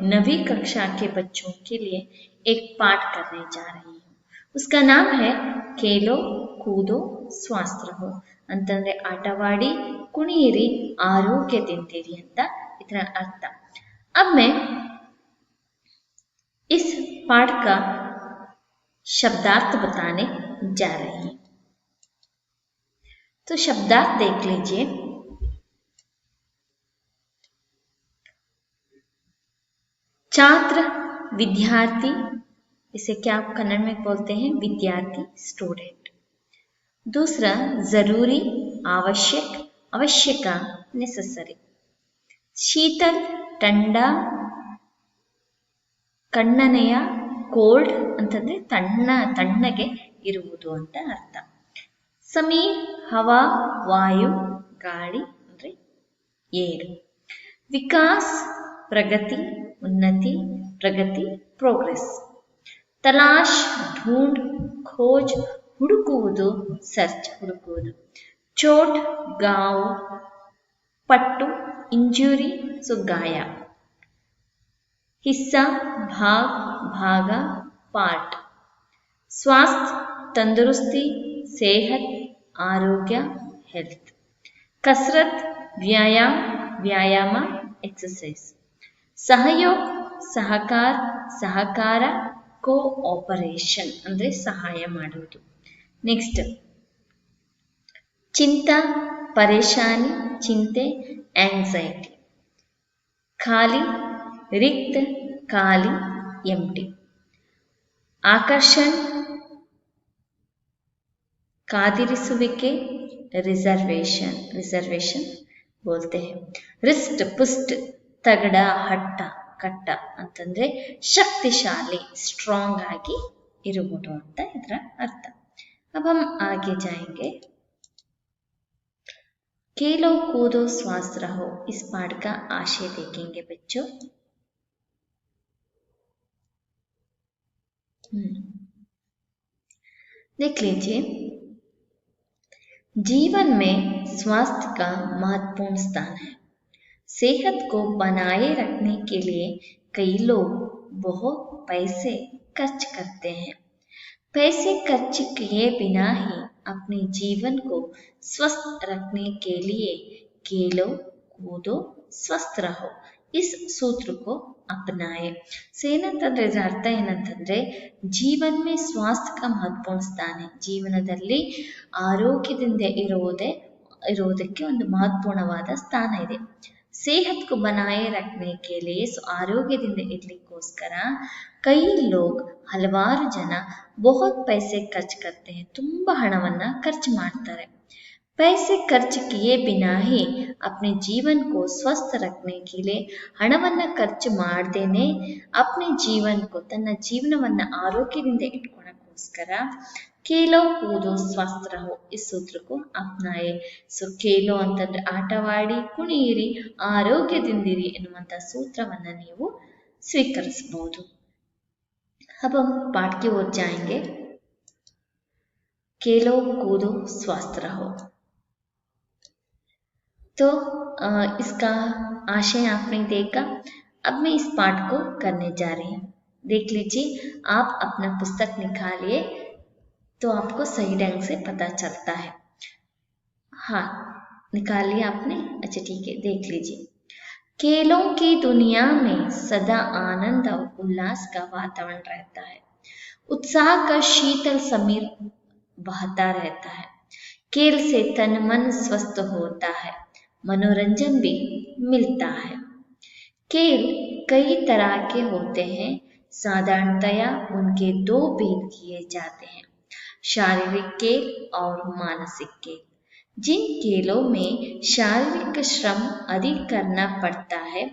9वीं कक्षा के बच्चों के लिए एक पाठ करने जा रही हूँ। उसका नाम है खेलो कूदो स्वस्थ रहो ಅಂತಂದ್ರೆ ಆಟವಾಡಿ ಕುಣಿಯಿರಿ ಆರೋಗ್ಯದಿಂದಿರಿ ಅಂತ ಇದರ ಅರ್ಥ। अब मैं इस पाठ का शब्दार्थ बताने जा रही हूँ। तो शब्दार्थ देख लीजिए। छात्र विद्यार्थी, इसे क्या आप कन्नड़ में बोलते हैं विद्यार्थी स्टूडेंट। दूसरा जरूरी आवश्यक आवश्यक नेसेसरी। शीतल ठंडा ಕಣ್ಣನೆಯ ಕೋಲ್ಡ್ ಅಂತಂದ್ರೆ ತಣ್ಣಗೆ ಇರುವುದು ಅಂತ ಅರ್ಥ। ಸಮೀರ್ ಹವಾ ವಾಯು ಗಾಳಿ ಅಂದ್ರೆ ಏರ್। ವಿಕಾಸ್ ಪ್ರಗತಿ ಉನ್ನತಿ ಪ್ರಗತಿ ಪ್ರೋಗ್ರೆಸ್। ತಲಾಶ್ ಢೂಂಢ್ ಖೋಜ್ ಹುಡುಕುವುದು ಸರ್ಚ್ ಹುಡುಕುವುದು। ಚೋಟ್ ಗಾವ್ ಪಟ್ಟು ಇಂಜುರಿ ಸೊ ಗಾಯ। हिस्सा भाग भागा पार्ट। स्वास्थ्य तंदुरुस्ती सेहत आरोग्य हेल्थ। कसरत व्यायाम व्यायाम एक्सरसाइज। सहयोग सहकार सहकार कोऑपरेशन ಅಂದ್ರೆ ಸಹಾಯ ಮಾಡುವುದು। ನೆಕ್ಸ್ಟ್ चिंता परेशानी चिंते एंजाइटी। खाली रिक्त खाली एम्प्टी। आकर्षण कादिरिसुविके रिजर्वेशन रिजर्वेशन बोलते हैं। रिस्ट पुस्ट तगड़ हट्ट कट्ट ಅಂತಂದ್ರೆ शक्तिशाली स्ट्रांग आगी इरुವುದು ಅಂತ ಇದರ ಅರ್ಥ। अब हम आगे जाएंगे। खेलो कूदो स्वस्थ रहो इस पाठ का आशय देखेंगे बच्चों। देख लीजिए, जीवन में स्वास्थ्य का महत्वपूर्ण स्थान है। सेहत को बनाए रखने के लिए कई लोग बहुत पैसे खर्च करते हैं। पैसे खर्च किए बिना ही अपने जीवन को स्वस्थ रखने के लिए खेलो कूदो स्वस्थ रहो इस सूत्र को अपनाए। ಏನಂತಂದ್ರೆ ಇದರ ಅರ್ಥ ಏನಂತಂದ್ರೆ ಜೀವನ में स्वास्थ्य का महत्वपूर्ण स्थान है। ಜೀವನದಲ್ಲಿ ಆರೋಗ್ಯದಿಂದ ಇರುವುದಕ್ಕೆ ಒಂದು ಮಹತ್ವಪೂರ್ಣವಾದ ಸ್ಥಾನ ಇದೆ। सेहत को बनाए रखने के लिए ಆರೋಗ್ಯದಿಂದ ಇರಲಿಕ್ಕೋಸ್ಕರ कई लोग ಹಲವಾರು ಜನ बहुत पैसे खर्च करते हैं ತುಂಬಾ ಹಣವನ್ನ ಖರ್ಚು ಮಾಡ್ತಾರೆ। पैसे खर्च किए बिना ही अपने जीवन को स्वस्थ रखने के लिए ಹಣವನ್ನ ಖರ್ಚು ಮಾಡದೇನೆ अपने जीवन को ತನ್ನ ಜೀವನವನ್ನ ಆರೋಗ್ಯದಿಂದ ಇಟ್ಕೊಳ್ಳೋಕ್ಕೋಸ್ಕರ खेलो कूदो स्वस्थ रहो इस सूत्र को अपनाए। सो खेलो ಅಂತಂದ್ರೆ ಆಟವಾಡಿ ಕುಣಿಯಿರಿ ಆರೋಗ್ಯದಿಂದಿರಿ ಎನ್ನುವಂತ ಸೂತ್ರವನ್ನ ನೀವು ಸ್ವೀಕರಿಸಬಹುದು। अब हम पाठ की ओर जाएंगे। खेलो कूदो स्वस्थ रहो। तो इसका आशय आपने देखा। अब मैं इस पाठ को करने जा रही हूँ। देख लीजिए, आप अपना पुस्तक निकालिए तो आपको सही ढंग से पता चलता है। हाँ, निकाल लिया आपने? अच्छा ठीक है, देख लीजिए। खेलों की दुनिया में सदा आनंद और उल्लास का वातावरण रहता है। उत्साह का शीतल समीर बहता रहता है। खेल से तन मन स्वस्थ होता है, मनोरंजन भी मिलता है। खेल कई तरह के होते हैं। साधारणतया उनके दो भेद किए जाते हैं, शारीरिक खेल और मानसिक खेल। जिन खेलों में शारीरिक श्रम अधिक करना पड़ता है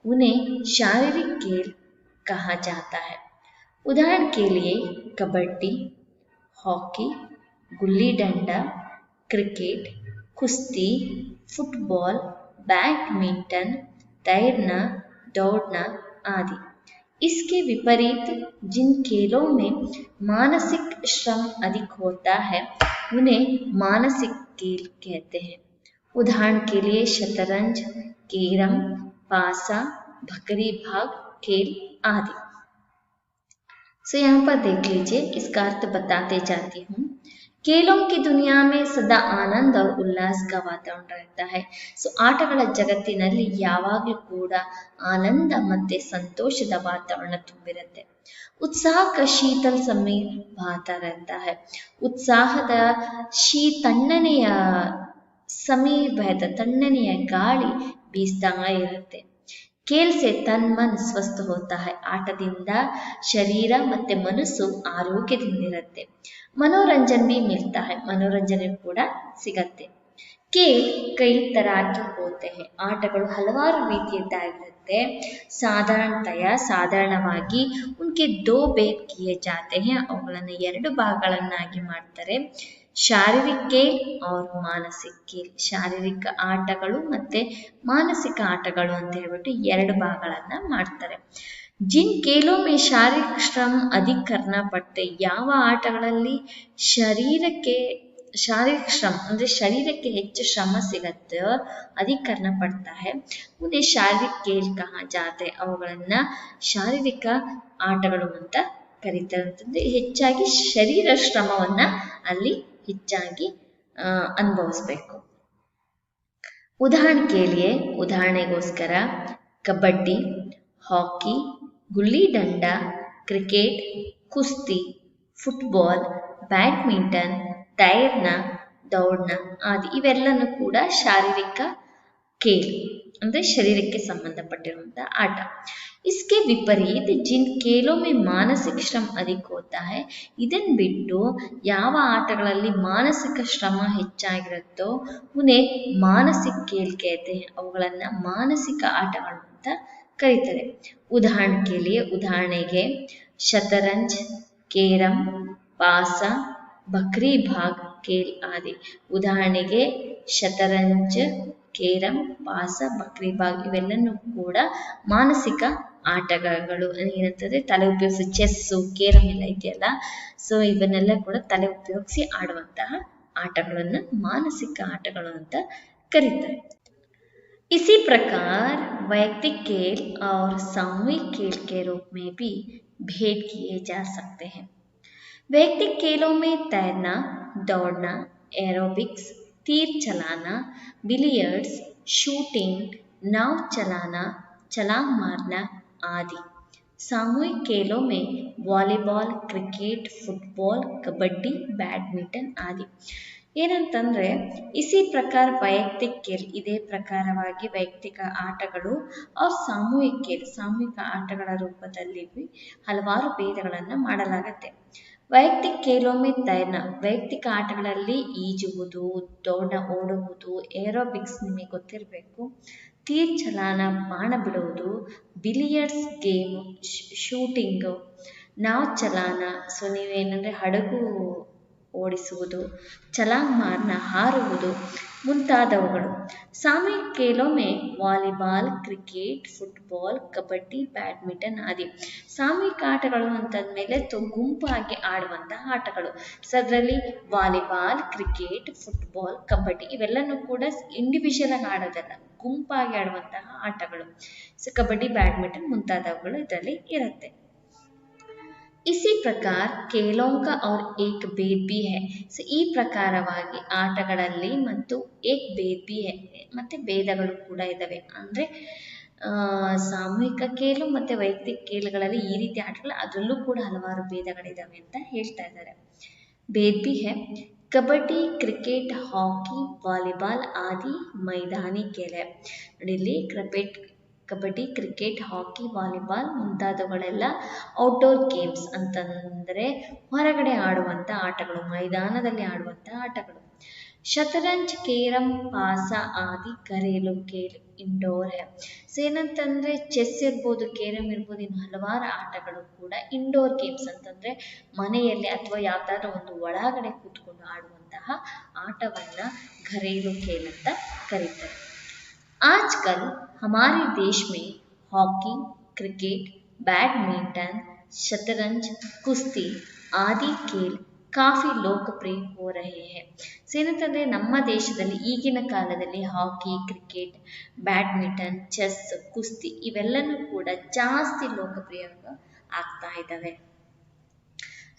उन्हें शारीरिक खेल कहा जाता है। उदाहरण के लिए कबड्डी, हॉकी, गुल्ली डंडा, क्रिकेट, कुश्ती, फुटबॉल, बैडमिंटन, तैरना, दौड़ना आदि। इसके विपरीत जिन खेलों में मानसिक श्रम अधिक होता है उन्हें मानसिक खेल कहते हैं। उदाहरण के लिए शतरंज, कैरम, पासा, भकरी भाग खेल आदि। सो यहाँ पर देख लीजिए, इसका अर्थ बताते जाती हूँ। खेलों की दुनिया में सदा आनंद और उल्लास का वाತಾವರಣ रहता है. ಸೊ ಆಟಗಳ ಜಗತ್ತಿನಲ್ಲಿ ಯಾವಾಗಲೂ ಕೂಡ ಆನಂದ ಮತ್ತೆ ಸಂತೋಷದ ವಾತಾವರಣ ತುಂಬಿರುತ್ತೆ. उत्साह का शीतल समय बहता रहता है. ಉತ್ಸಾಹದ ತಣ್ಣನೆಯ ಸಮಯ ಬಹತ ತಣ್ಣನೆಯ ಗಾಳಿ ಬೀಸ್ತಾ ಇರುತ್ತೆ. खेल से तन मन स्वस्थ होता है. ಆಟದಿಂದ ಶರೀರ ಮತ್ತೆ ಮನಸ್ಸು ಆರೋಗ್ಯದಿಂದಿರುತ್ತೆ. मनोरंजन भी मिलता है. ಮನೋರಂಜನೆ ಕೂಡ ಸಿಗತ್ತೆ. खेल कई तरह के होते हैं. ಆಟಗಳು ಹಲವಾರು ರೀತಿಯದ್ದಾಗಿರುತ್ತೆ. ಸಾಧಾರಣವಾಗಿ उनके दो भेद किए जाते हैं. ಅವುಗಳನ್ನು ಎರಡು ಭಾಗಗಳನ್ನಾಗಿ ಮಾಡ್ತಾರೆ. ಶಾರೀರಿಕ खेल और ಮಾನಸಿಕ खेल. ಶಾರೀರಿಕ ಆಟಗಳು ಮತ್ತೆ ಮಾನಸಿಕ ಆಟಗಳು ಅಂತ ಹೇಳ್ಬಿಟ್ಟು ಎರಡು ಭಾಗಗಳನ್ನ ಮಾಡ್ತಾರೆ. जिन खेलों में शारीरिक श्रम अधिक करना पड़ते. ಯಾವ ಆಟಗಳಲ್ಲಿ शारीरिक श्रम ಅಂದ್ರೆ ಶರೀರಕ್ಕೆ ಹೆಚ್ಚು ಶ್ರಮ ಸಿಗತ್ತೆ, अधिक करना पड़ता है, उन्हें शारीरिक खेल कहा जाते. ಅವುಗಳನ್ನ ಶಾರೀರಿಕ ಆಟಗಳು ಅಂತ ಕರೀತಾರೆ. ಅಂತಂದ್ರೆ ಹೆಚ್ಚಾಗಿ ಶರೀರ ಶ್ರಮವನ್ನ ಅಲ್ಲಿ ಹೆಚ್ಚಾಗಿ ಅನುಭವಿಸಬೇಕು. ಉದಾಹರಣೆಗೋಸ್ಕರ ಕಬಡ್ಡಿ, ಹಾಕಿ, ಗುಲ್ಲಿ ಡಂಡ, ಕ್ರಿಕೆಟ್, ಕುಸ್ತಿ, ಫುಟ್ಬಾಲ್, ಬ್ಯಾಡ್ಮಿಂಟನ್, ತೈರ್ನ, ದೌಡ್ನ ಆದಿ ಇವೆಲ್ಲನೂ ಕೂಡ ಶಾರೀರಿಕ खेल ಅಂದ್ರೆ ಶರೀರಕ್ಕೆ ಸಂಬಂಧಪಟ್ಟಿರುವಂತಹ ಆಟ. इसके विपरीत जिन खेलों में मानसिक श्रम अधिक होता है. ಇದನ್ನು ಬಿಟ್ಟು ಯಾವ ಆಟಗಳಲ್ಲಿ ಮಾನಸಿಕ ಶ್ರಮ ಹೆಚ್ಚಾಗಿರುತ್ತೋ ಉನ್ಹೇ ಮಾನಸಿಕ खेल कहते हैं. ಅವುಗಳನ್ನ ಮಾನಸಿಕ ಆಟಗಳು ಅಂತ ಕರೀತಾರೆ. ಉದಾಹರಣೆಗೆ ಶತರಂಜ್, ಕೇರಂ, ಪಾಸ, ಬಕ್ರಿ ಭಾಗ್ ಖೇಲ್ ಆದಿ. ಉದಾಹರಣೆಗೆ ಶತರಂಜ್, ಕೇರಂ, ಪಾಸ, ಬಕ್ರಿ ಭಾಗ್ ಇವೆಲ್ಲನೂ ಕೂಡ ಮಾನಸಿಕ ಆಟಗಳು. ಏನಂತಂದ್ರೆ ತಲೆ ಉಪಯೋಗಿಸಿ ಚೆಸ್ಸು, ಕೇರಂ ಎಲ್ಲ ಇದೆಯಲ್ಲ, ಸೊ ಇವನ್ನೆಲ್ಲ ಕೂಡ ತಲೆ ಉಪಯೋಗಿಸಿ ಆಡುವಂತಹ ಆಟಗಳನ್ನು ಮಾನಸಿಕ ಆಟಗಳು ಅಂತ ಕರೀತಾರೆ. इसी प्रकार वैयक्तिक खेल और सामूहिक खेल के रूप में भी भेद किए जा सकते हैं. वैयक्तिक खेलों में तैरना, दौड़ना, एरोबिक्स, तीर चलाना, बिलियर्ड्स, शूटिंग, नाव चलाना, छलांग मारना आदि. सामूहिक खेलों में volleyball, cricket, football, kabaddi, badminton आदि. ಏನಂತಂದ್ರೆ ಇಸಿ ಪ್ರಕಾರ ವೈಯಕ್ತಿಕ खेल ಇದೇ ಪ್ರಕಾರವಾಗಿ ವೈಯಕ್ತಿಕ ಆಟಗಳು और ಸಾಮೂಹಿಕ खेल ಸಾಮೂಹಿಕ ಆಟಗಳ ರೂಪದಲ್ಲಿ ಹಲವಾರು ಭೇದಗಳನ್ನು ಮಾಡಲಾಗುತ್ತೆ. ವೈಯಕ್ತಿಕ खेलों में तैरना ವೈಯಕ್ತಿಕ ಆಟಗಳಲ್ಲಿ ಈಜುವುದು, ಓಡುವುದು, ಏರೋಬಿಕ್ಸ್ ನಿಮಗೆ ಗೊತ್ತಿರಬೇಕು, ತೀರ್ ಚಲಾನ ಬಾಣ ಬಿಡುವುದು, ಬಿಲಿಯರ್ಡ್ಸ್ ಗೇಮ್ ಶೂಟಿಂಗ್, ನಾವ್ ಚಲಾನ ಸೊ ನೀವೇನಂದ್ರೆ ಹಡಗು ಓಡಿಸುವುದು, ಛಲಾಂಗ್ ಮಾರ್ನ ಹಾರುವುದು ಮುಂತಾದವುಗಳು. ಸಾಮೂಹಿಕ खेलों में volleyball, cricket, football, kabaddi, badminton ಆದಿ. ಸಾಮೂಹಿಕ ಆಟಗಳು ಅಂತಂದ್ಮೇಲೆ ಗುಂಪಾಗಿ ಆಡುವಂತಹ ಆಟಗಳು. ಸೊ ಅದರಲ್ಲಿ ವಾಲಿಬಾಲ್, ಕ್ರಿಕೆಟ್, ಫುಟ್ಬಾಲ್, ಕಬಡ್ಡಿ ಇವೆಲ್ಲನೂ ಕೂಡ ಇಂಡಿವಿಜುವಲ್ ಆಗಿ ಆಡೋದಲ್ಲ, ಗುಂಪಾಗಿ ಆಡುವಂತಹ ಆಟಗಳು. ಸೊ ಕಬಡ್ಡಿ, ಬ್ಯಾಡ್ಮಿಂಟನ್ ಮುಂತಾದವುಗಳು ಇದರಲ್ಲಿ ಇರುತ್ತೆ. इसी प्रकार खेलों का और एक भेद भी है. ಸೊ ಈ ಪ್ರಕಾರವಾಗಿ ಆಟಗಳಲ್ಲಿ ಮತ್ತು ಏಕ್ ಭೇದ್ भी है ಮತ್ತೆ ಭೇದಗಳು ಕೂಡ ಇದಾವೆ. ಅಂದ್ರೆ ಸಾಮೂಹಿಕ खेल ಮತ್ತೆ ವೈಯಕ್ತಿಕ खेलಗಳಲ್ಲಿ ಈ ರೀತಿ ಆಟಗಳು ಅದರಲ್ಲೂ ಕೂಡ ಹಲವಾರು ಭೇದಗಳಿದಾವೆ ಅಂತ ಹೇಳ್ತಾ ಇದ್ದಾರೆ. भेद भी है. ಕಬಡ್ಡಿ, ಕ್ರಿಕೆಟ್, ಹಾಕಿ, ವಾಲಿಬಾಲ್ ಆದಿ ಮೈದಾನಿ खेल है. ನೋಡಿ ಇಲ್ಲಿ ಕಬಡ್ಡಿ, ಕ್ರಿಕೆಟ್, ಹಾಕಿ, ವಾಲಿಬಾಲ್ ಮುಂತಾದವುಗಳೆಲ್ಲ ಔಟ್ಡೋರ್ ಗೇಮ್ಸ್ ಅಂತಂದರೆ ಹೊರಗಡೆ ಆಡುವಂಥ ಆಟಗಳು, ಮೈದಾನದಲ್ಲಿ ಆಡುವಂಥ ಆಟಗಳು. ಶತರಂಜ್, ಕೇರಂ, ಪಾಸ ಆದಿ ಕರೇಲು ಖೇಲ್ ಇಂಡೋರ್ ಹೇ. ಸೊ ಏನಂತಂದರೆ ಚೆಸ್ ಇರ್ಬೋದು, ಕೇರಂ ಇರ್ಬೋದು, ಇನ್ನು ಹಲವಾರು ಆಟಗಳು ಕೂಡ ಇಂಡೋರ್ ಗೇಮ್ಸ್ ಅಂತಂದರೆ ಮನೆಯಲ್ಲಿ ಅಥವಾ ಯಾವುದಾದ್ರೂ ಒಂದು ಒಳಗಡೆ ಕೂತ್ಕೊಂಡು ಆಡುವಂತಹ ಆಟವನ್ನು ಘರೇಲು ಖೇಲ್ ಅಂತ ಕರೀತಾರೆ. आजकल हमारे देश में हॉकी, क्रिकेट, बैडमिंटन, शतरंज, कुश्ती आदि खेल ಕಾಫಿ ಲೋಕಪ್ರಿಯ ಹೋ ರಹೆ ಹೈ. ಏನಂತಂದರೆ ನಮ್ಮ ದೇಶದಲ್ಲಿ ಈಗಿನ ಕಾಲದಲ್ಲಿ ಹಾಕಿ, ಕ್ರಿಕೆಟ್, ಬ್ಯಾಡ್ಮಿಂಟನ್, ಚೆಸ್, ಕುಸ್ತಿ ಇವೆಲ್ಲನೂ ಕೂಡ ಜಾಸ್ತಿ ಲೋಕಪ್ರಿಯ ಆಗ್ತಾ ಇದ್ದಾವೆ.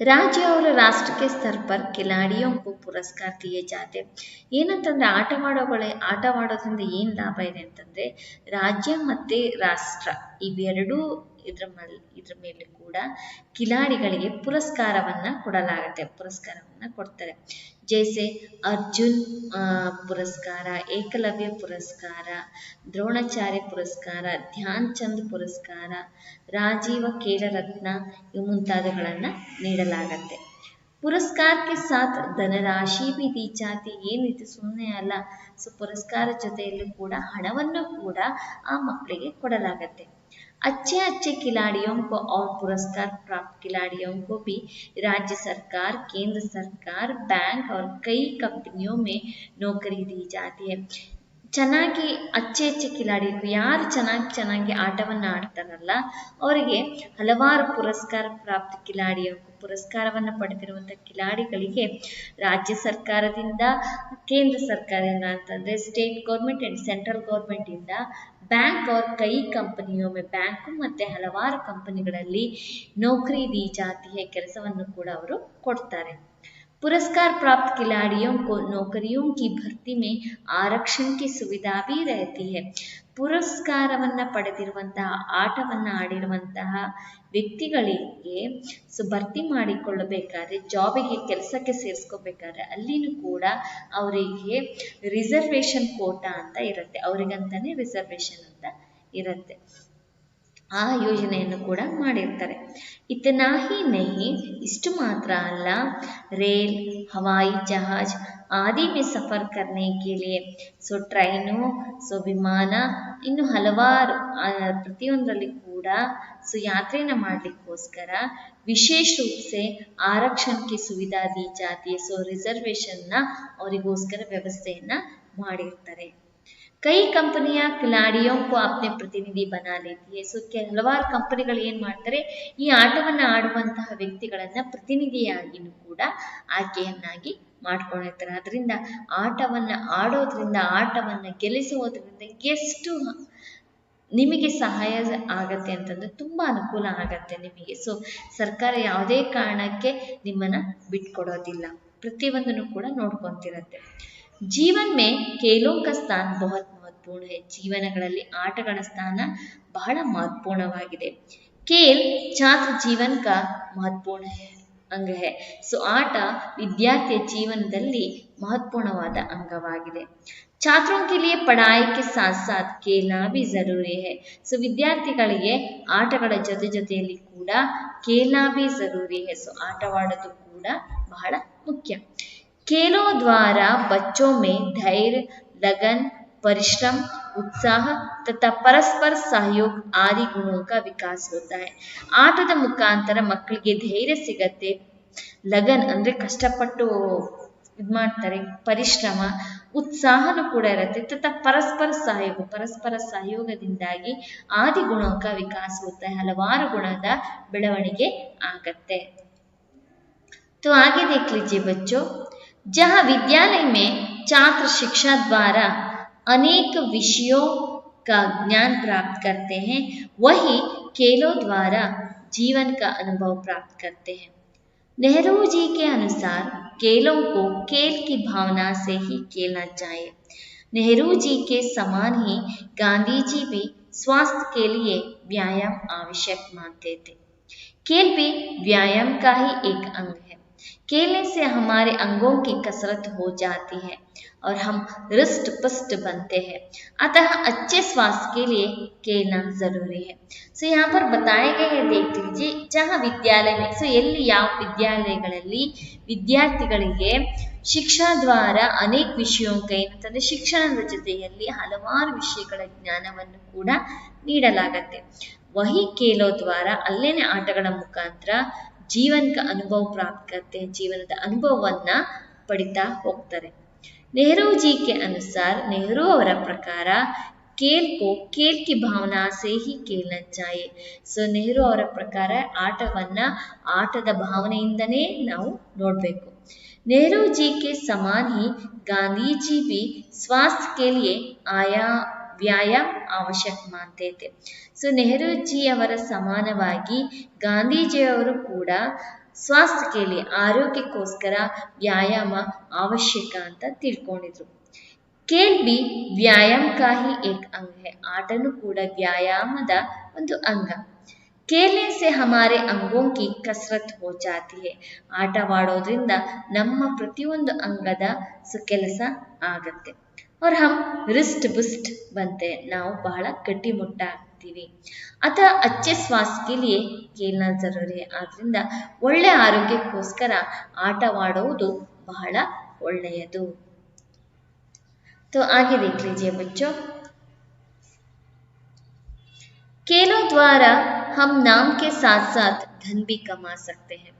राज्य और राष्ट्र के स्तर पर खिलाड़ियों को पुरस्कार दिए जाते. ಏನಂತಂದ್ರೆ ಆಟವಾಡೋದ್ರಿಂದ ಏನು ಲಾಭ ಇದೆ ಅಂತಂದ್ರೆ ರಾಜ್ಯ ಮತ್ತೆ ರಾಷ್ಟ್ರ ಇವೆರಡೂ ಇದ್ರ ಮೇಲೆ ಕೂಡ ಕಿಲಾಡಿಗಳಿಗೆ ಪುರಸ್ಕಾರವನ್ನ ಕೊಡ್ತಾರೆ. ಜೈಸೆ ಅರ್ಜುನ್ ಪುರಸ್ಕಾರ, ಏಕಲವ್ಯ ಪುರಸ್ಕಾರ, ದ್ರೋಣಾಚಾರ್ಯ ಪುರಸ್ಕಾರ, ಧ್ಯಾನ್ ಚಂದ್ ಪುರಸ್ಕಾರ, ರಾಜೀವ ಖೇಲ ರತ್ನ ಇವು ಮುಂತಾದವುಗಳನ್ನ ನೀಡಲಾಗತ್ತೆ. ಪುರಸ್ಕಾರ ಕೆ ಸಾಥ್ ಧನರಾಶಿ ಭಿ ದಿ ಜಾತಿ. ಏನಿದು ಸುಮ್ಮನೆ ಅಲ್ಲ, ಸೊ ಪುರಸ್ಕಾರ ಜೊತೆಯಲ್ಲಿ ಕೂಡ ಹಣವನ್ನು ಕೂಡ ಆ ಮಕ್ಕಳಿಗೆ ಕೊಡಲಾಗತ್ತೆ. अच्छे खिलाड़ियों को और पुरस्कार प्राप्त खिलाड़ियों को भी राज्य सरकार, केंद्र सरकार, बैंक और कई कंपनियों में नौकरी दी जाती है. ಚೆನ್ನಾಗಿ अच्छे ಕಿಲಾಡಿಗಳು ಯಾರು ಚೆನ್ನಾಗಿ ಆಟವನ್ನು ಆಡ್ತಾರಲ್ಲ ಅವರಿಗೆ ಹಲವಾರು ಪುರಸ್ಕಾರ ಪ್ರಾಪ್ತ ಪುರಸ್ಕಾರವನ್ನು ಪಡೆದಿರುವಂತಹ ಕಿಲಾಡಿಗಳಿಗೆ ರಾಜ್ಯ ಸರ್ಕಾರದಿಂದ, ಕೇಂದ್ರ ಸರ್ಕಾರದಿಂದ ಅಂತಂದ್ರೆ state government and central government ಇಂದ, ಬ್ಯಾಂಕ್ और कई कंपनियों में ಬ್ಯಾಂಕು ಮತ್ತೆ ಹಲವಾರು ಕಂಪನಿಗಳಲ್ಲಿ ನೌಕರಿ ದಿ ಜಾತಿ ಹೈ, ಕೆಲಸವನ್ನು ಕೂಡ ಅವರು ಕೊಡ್ತಾರೆ. पुरस्कार प्राप्त खिलाड़ियों को नौकरियों की भर्ती में आरक्षण की सुविधा भी रहती है. ಪುರಸ್ಕಾರವನ್ನ ಪಡೆದಿರುವಂತಹ ಆಟವನ್ನ ಆಡಿರುವಂತಹ ವ್ಯಕ್ತಿಗಳಿಗೆ ಭರ್ತಿ ಮಾಡಿಕೊಳ್ಳಬೇಕಾದ್ರೆ, ಜಾಬಿಗೆ ಕೆಲಸಕ್ಕೆ ಸೇರಿಸ್ಕೋಬೇಕಾದ್ರೆ ಅಲ್ಲಿನೂ ಕೂಡ ಅವರಿಗೆ ರಿಸರ್ವೇಶನ್ ಕೋಟಾ ಅಂತ ಇರುತ್ತೆ, ಅವರಿಗಂತಾನೆ ರಿಸರ್ವೇಶನ್ ಅಂತ ಇರುತ್ತೆ. ಆ ಯೋಜನೆಯನ್ನು ಕೂಡ ಮಾಡಿರ್ತಾರೆ. ಇತನಾ ಹಿ ನಹಿ, ಇಷ್ಟು ಮಾತ್ರ ಅಲ್ಲ, ರೇಲ್, ಹವಾಯಿ ಜಹಾಜ್ ಆದಿ ಮೇ ಸಫರ್ ಕರ್ನೆ ಕೆ ಲಿಯೆ, ಸೊ ಟ್ರೈನು, ಸೊ ವಿಮಾನ, ಇನ್ನು ಹಲವಾರು ಪ್ರತಿಯೊಂದರಲ್ಲಿ ಕೂಡ ಸೊ ಯಾತ್ರೆಯನ್ನು ಮಾಡಲಿಕ್ಕೋಸ್ಕರ ವಿಶೇಷ ರೂಪ ಸೆ ಆರಕ್ಷಣ ಕಿ ಸುವಿಧಾ ದಿ ಜಾತಿ, ಸೊ ರಿಸರ್ವೇಶನ್ನ ಅವರಿಗೋಸ್ಕರ ವ್ಯವಸ್ಥೆಯನ್ನ ಮಾಡಿರ್ತಾರೆ. ಕೈ ಕಂಪನಿಯ ಕಿಲಾಡಿಯೋ ಕೋ ಅಪ್ನೆ ಪ್ರತಿನಿಧಿ ಬನಾ ಲೇತಿ ಹೈ. ಸೊ ಹಲವಾರು ಕಂಪನಿಗಳು ಏನ್ ಮಾಡ್ತಾರೆ, ಈ ಆಟವನ್ನ ಆಡುವಂತಹ ವ್ಯಕ್ತಿಗಳನ್ನ ಪ್ರತಿನಿಧಿಯಾಗಿನೂ ಕೂಡ ಆಯ್ಕೆಯನ್ನಾಗಿ ಮಾಡ್ಕೊಂಡಿರ್ತಾರೆ. ಅದರಿಂದ ಆಟವನ್ನ ಆಡೋದ್ರಿಂದ, ಆಟವನ್ನ ಗೆಲ್ಲಿಸುವುದರಿಂದ ಎಷ್ಟು ನಿಮಗೆ ಸಹಾಯ ಆಗತ್ತೆ ಅಂತಂದ್ರೆ ತುಂಬಾ ಅನುಕೂಲ ಆಗತ್ತೆ ನಿಮಗೆ. ಸೊ ಸರ್ಕಾರ ಯಾವುದೇ ಕಾರಣಕ್ಕೆ ನಿಮ್ಮನ್ನ ಬಿಟ್ಕೊಡೋದಿಲ್ಲ, ಪ್ರತಿಯೊಂದನ್ನು ಕೂಡ ನೋಡ್ಕೊಂತಿರತ್ತೆ. ಜೀವನ್ ಮೇ ಖೇಲೋಂ ಕಾ ಸ್ಥಾನ ಬಹುತ್ ಮಹತ್ವಪೂರ್ಣ ಹೈ. ಜೀವನಗಳಲ್ಲಿ ಆಟಗಳ ಸ್ಥಾನ ಬಹಳ ಮಹತ್ವಪೂರ್ಣವಾಗಿದೆ. ಖೇಲ್ ಛಾತ್ರ ಜೀವನ್ ಕಾ ಮಹತ್ವಪೂರ್ಣ ಅಂಗ ಹೈ. ಸೊ ಆಟ ವಿದ್ಯಾರ್ಥಿಯ ಜೀವನದಲ್ಲಿ ಮಹತ್ವಪೂರ್ಣವಾದ ಅಂಗವಾಗಿದೆ. ಛಾತ್ರೋं के लिए पढ़ाई के साथ साथ खेलना भी जरूरी है. ಸೊ ವಿದ್ಯಾರ್ಥಿಗಳಿಗೆ ಆಟಗಳ ಜೊತೆಯಲ್ಲಿ ಕೂಡ खेलना भी जरूरी है. ಸೊ ಆಟವಾಡೋದು ಕೂಡ ಬಹಳ ಮುಖ್ಯ. खेलों द्वारा बच्चों में धैर्य, लगन, परिश्रम, उत्साह तथा परस्पर सहयोग आदि गुणों का विकास होता है. ಆಟದ ಮುಖಾಂತರ ಮಕ್ಕಳಿಗೆ ಧೈರ್ಯ ಸಿಗತ್ತೆ, ಲಗನ್ ಅಂದ್ರೆ ಕಷ್ಟಪಟ್ಟು ಮಾಡ್ತಾರೆ, ಪರಿಶ್ರಮ, ಉತ್ಸಾಹನೂ ಕೂಡ ಇರುತ್ತೆ, ತथा ಪರಸ್ಪರ ಸಹಯೋಗದಿಂದಾಗಿ ಆದಿ ಗುಣಕ ವಿಕಾಸ ಹೋಗ್ತಾ है, ಹಲವಾರು ಗುಣದ ಬೆಳವಣಿಗೆ ಆಗತ್ತೆ. तो आगे देख लीजिए बच्चों, जहाँ विद्यालय में छात्र शिक्षा द्वारा अनेक विषयों का ज्ञान प्राप्त करते हैं, वही खेलों द्वारा जीवन का अनुभव प्राप्त करते हैं. नेहरू जी के अनुसार खेलों को खेल की भावना से ही खेलना चाहिए. नेहरू जी के समान ही गांधी जी भी स्वास्थ्य के लिए व्यायाम आवश्यक मानते थे. खेल भी व्यायाम का ही एक अंग है. खेलने से हमारे अंगों की कसरत हो जाती है और हम रिष्ट पुष्ट बनते हैं, अतः अच्छे स्वास्थ्य के लिए खेलना जरूरी है. ಸೊ यहाँ पर बताए गए हैं, देख लीजिए, जहाँ विद्यालय में, ಸೊ ಎಲ್ಲಿ ಯಾವ ವಿದ್ಯಾಲಯಗಳಲ್ಲಿ ವಿದ್ಯಾರ್ಥಿಗಳಿಗೆ ಶಿಕ್ಷಣ ದ್ವಾರ ಅನೇಕ ವಿಷಯೋಂಕ ಏನಂತಂದ್ರೆ ಶಿಕ್ಷಣದ ಜೊತೆಯಲ್ಲಿ ಹಲವಾರು ವಿಷಯಗಳ ಜ್ಞಾನವನ್ನು ಕೂಡ ನೀಡಲಾಗತ್ತೆ. ವಹಿ ಖೇಲೋ ದ್ವಾರ, ಅಲ್ಲೇನೆ ಆಟಗಳ ಮುಖಾಂತರ ಜೀವನ का ಅನುಭವ ಪ್ರಾಪ್ತ करते हैं, ಜೀವನದ ಅನುಭವವನ್ನ ಪಡಿತಾ ಹೋಗ್ತಾರೆ. ನೆಹರು ಜಿ ಕೆ ಅನುಸಾರ, ನೆಹರು ಅವರ ಪ್ರಕಾರ खेल को खेल की भावना से ही खेलना चाहिए. ಸೊ ನೆಹರು ಅವರ ಪ್ರಕಾರ ಆಟವನ್ನ ಆಟದ ಭಾವನೆಯಿಂದನೇ ನಾವು ನೋಡಬೇಕು. नेहरू जी के समान ही गांधी जी भी स्वास्थ्य के लिए आया व्यायाम आवश्यक मानते थे. ಸೊ ನೆಹರು ಜಿ ಅವರ ಸಮಾನವಾಗಿ ಗಾಂಧೀಜಿಯವರು ಕೂಡ ಸ್ವಾಸ್ಥ್ಯ ಕೇಳಿ ಆರೋಗ್ಯಕ್ಕೋಸ್ಕರ ವ್ಯಾಯಾಮ ಅವಶ್ಯಕ ಅಂತ ತಿಳ್ಕೊಂಡಿದ್ರು. खेल भी व्यायाम का ही एक अंग है. आटनु ಕೂಡ ವ್ಯಾಯಾಮದ ಒಂದು ಅಂಗ. खेलने से हमारे अंगों की कसरत हो जाती है. ಆಟವಾಡೋದ್ರಿಂದ ನಮ್ಮ ಪ್ರತಿಯೊಂದು ಅಂಗದ ಕೆಲಸ ಆಗತ್ತೆ. और हम रिस्ट पुष्ट बनते हैं. ನಾವು ಬಹಳ ಗಟ್ಟಿಮುಟ್ಟಾಗ್ತೀವಿ. अतः अच्छे स्वास्थ्य के लिए खेलना जरूरी है. ಆದ್ರಿಂದ ಒಳ್ಳೆ ಆರೋಗ್ಯಕ್ಕೋಸ್ಕರ ಆಟವಾಡುವುದು ಬಹಳ ಒಳ್ಳೆಯದು. तो आगे देख लीजिए बच्चों. खेलों द्वारा हम नाम के साथ साथ धन भी कमा सकते हैं.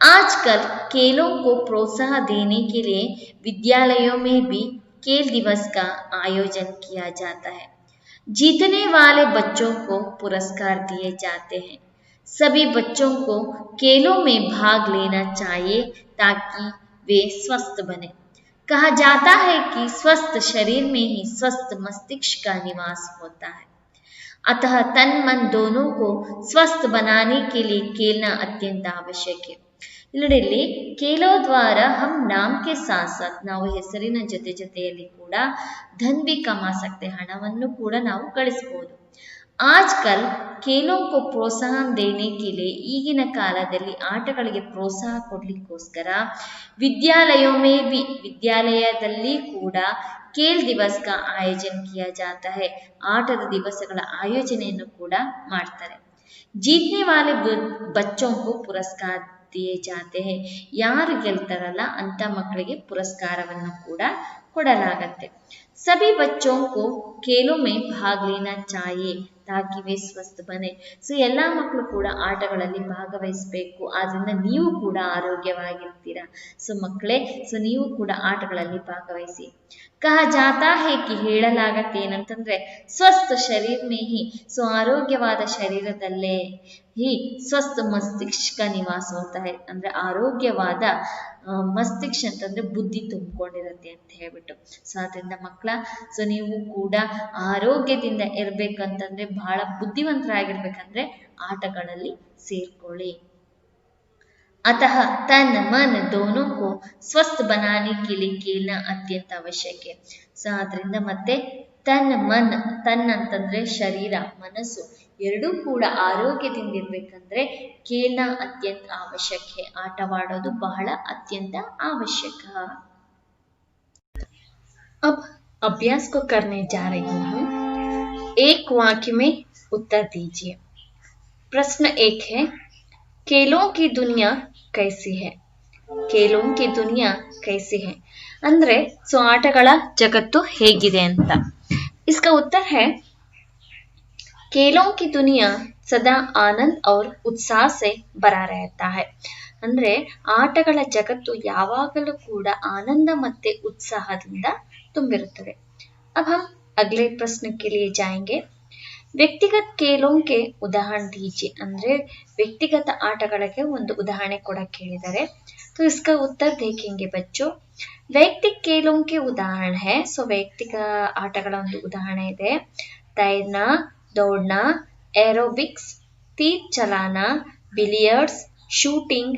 आजकल खेलों को प्रोत्साहन देने के लिए विद्यालयों में भी खेल दिवस का आयोजन किया जाता है. जीतने वाले बच्चों को पुरस्कार दिए जाते हैं. सभी बच्चों को खेलों में भाग लेना चाहिए ताकि वे स्वस्थ बने. कहा जाता है कि स्वस्थ शरीर में ही स्वस्थ मस्तिष्क का निवास होता है. अतः तन मन दोनों को स्वस्थ बनाने के लिए खेलना अत्यंत आवश्यक है. ಇಲ್ಲಿ ಕೇಲೋ ದ್ವಾರ ಹಮ್ ನಾಮ್ ಕೆ ಸಾಥ್ ಸಾಥ್ ನಾವು ಹೆಸರಿನ ಜೊತೆಯಲ್ಲಿ ಕೂಡ ಧನ್ ಬಿ ಕಮಾ ಸಕ್ತೆ ಹಣವನ್ನು ಕೂಡ ನಾವು ಗಳಿಸಬಹುದು. ಆಜ್ಕಲ್ खेलों को प्रोत्साहन देने के लिए ಈಗಿನ ಕಾಲದಲ್ಲಿ ಆಟಗಳಿಗೆ ಪ್ರೋತ್ಸಾಹ ಕೊಡ್ಲಿಕ್ಕೋಸ್ಕರ ವಿದ್ಯಾಲಯದಲ್ಲಿ ಕೂಡ खेल दिवस का आयोजन किया जाता है. ಆಟದ ದಿವಸಗಳ ಆಯೋಜನೆಯನ್ನು ಕೂಡ ಮಾಡ್ತಾರೆ. जीतने वाले बच्चों को पुरस्कार दिए जाते हैं. ಯಾರು ಗೆಲ್ತಾರಲ್ಲ ಅಂತ ಮಕ್ಕಳಿಗೆ ಪುರಸ್ಕಾರವನ್ನು ಕೂಡ ಕೊಡಲಾಗತ್ತೆ. सभी बच्चों को खेलों में भाग लेना चाहिए ताकि वे स्वस्थ बने. ಸೊ ಎಲ್ಲಾ ಮಕ್ಕಳು ಕೂಡ ಆಟಗಳಲ್ಲಿ ಭಾಗವಹಿಸಬೇಕು. ಆದ್ರಿಂದ ನೀವು ಕೂಡ ಆರೋಗ್ಯವಾಗಿರ್ತೀರಾ. ಸೊ ಮಕ್ಕಳೇ, ಸೊ ನೀವು ಕೂಡ ಆಟಗಳಲ್ಲಿ ಭಾಗವಹಿಸಿ. ಕಹಾ ಜಾತಾ ಹೇ ಕಿ ಹೇಳಲಾಗತ್ತೆ ಏನಂತಂದ್ರೆ ಸ್ವಸ್ಥ ಶರೀರ ಮೇ ಹಿ, ಸೊ ಆರೋಗ್ಯವಾದ ಶರೀರದಲ್ಲೇ ಹಿ ಸ್ವಸ್ಥ ಮಸ್ತಿಷ್ಕ ನಿವಾಸ ಹೋಗ್ತಾ है. ಅಂದ್ರೆ ಆರೋಗ್ಯವಾದ ಮಸ್ತಿಷ್ಕ ಅಂತಂದ್ರೆ ಬುದ್ಧಿ ತುಂಬಿಕೊಂಡಿರುತ್ತೆ ಅಂತ ಹೇಳ್ಬಿಟ್ಟು. ಸೊ ಅದರಿಂದ ಮಕ್ಕಳ, ಸೊ ನೀವು ಕೂಡ ಆರೋಗ್ಯದಿಂದ ಇರ್ಬೇಕಂತಂದ್ರೆ, ಬಹಳ ಬುದ್ಧಿವಂತರಾಗಿರ್ಬೇಕಂದ್ರೆ ಆಟಗಳಲ್ಲಿ ಸೇರ್ಕೊಳ್ಳಿ. अतः तन मन दोनों को स्वस्थ बनाने के लिए खेलना अत्यंत आवश्यक है. ಸೊ ಆದ್ರಿಂದ ಮತ್ತೆ ತನ್ ಅಂತಂದ್ರೆ ಶರೀರ, ಮನಸ್ಸು ಎರಡೂ ಕೂಡ ಆರೋಗ್ಯದಿಂದ ಇರ್ಬೇಕಂದ್ರೆ खेलना अत्यंत आवश्यक है. ಆಟವಾಡೋದು ಬಹಳ ಅತ್ಯಂತ आवश्यक. अब अभ्यास को करने जा रही हूँ. एक वाक्य में उत्तर दीजिए. प्रश्न 1 है, खेलों की दुनिया कैसी है. खेलों की दुनिया कैसी है ಅಂದ್ರೆ ಸೊ ಆಟಗಳ ಜಗತ್ತು ಹೇಗಿದೆ ಅಂತ. इसका उत्तर है, खेलों की दुनिया सदा आनंद और उत्साह से भरा रहता है. ಅಂದ್ರೆ ಆಟಗಳ ಜಗತ್ತು ಯಾವಾಗಲೂ ಕೂಡ ಆನಂದ ಮತ್ತೆ ಉತ್ಸಾಹದಿಂದ ತುಂಬಿರುತ್ತದೆ. अब हम अगले प्रश्न के लिए जाएंगे. ವ್ಯಕ್ತಿಗತ खेलों के उदाहरण दीजिए. ಅಂದ್ರೆ ವ್ಯಕ್ತಿಗತ ಆಟಗಳಿಗೆ ಒಂದು ಉದಾಹರಣೆ ಕೂಡ ಕೇಳಿದ್ದಾರೆ. तो इसका उत्तर देखेंगे बच्चों. वैयक्तिक खेलों के उदाहरण है, ಸೊ ವೈಯಕ್ತಿಕ ಆಟಗಳ ಒಂದು ಉದಾಹರಣೆ ಇದೆ. तैरना, दौड़ना, एरोबिक्स, तीर चलाना, बिलियर्ड्स, शूटिंग,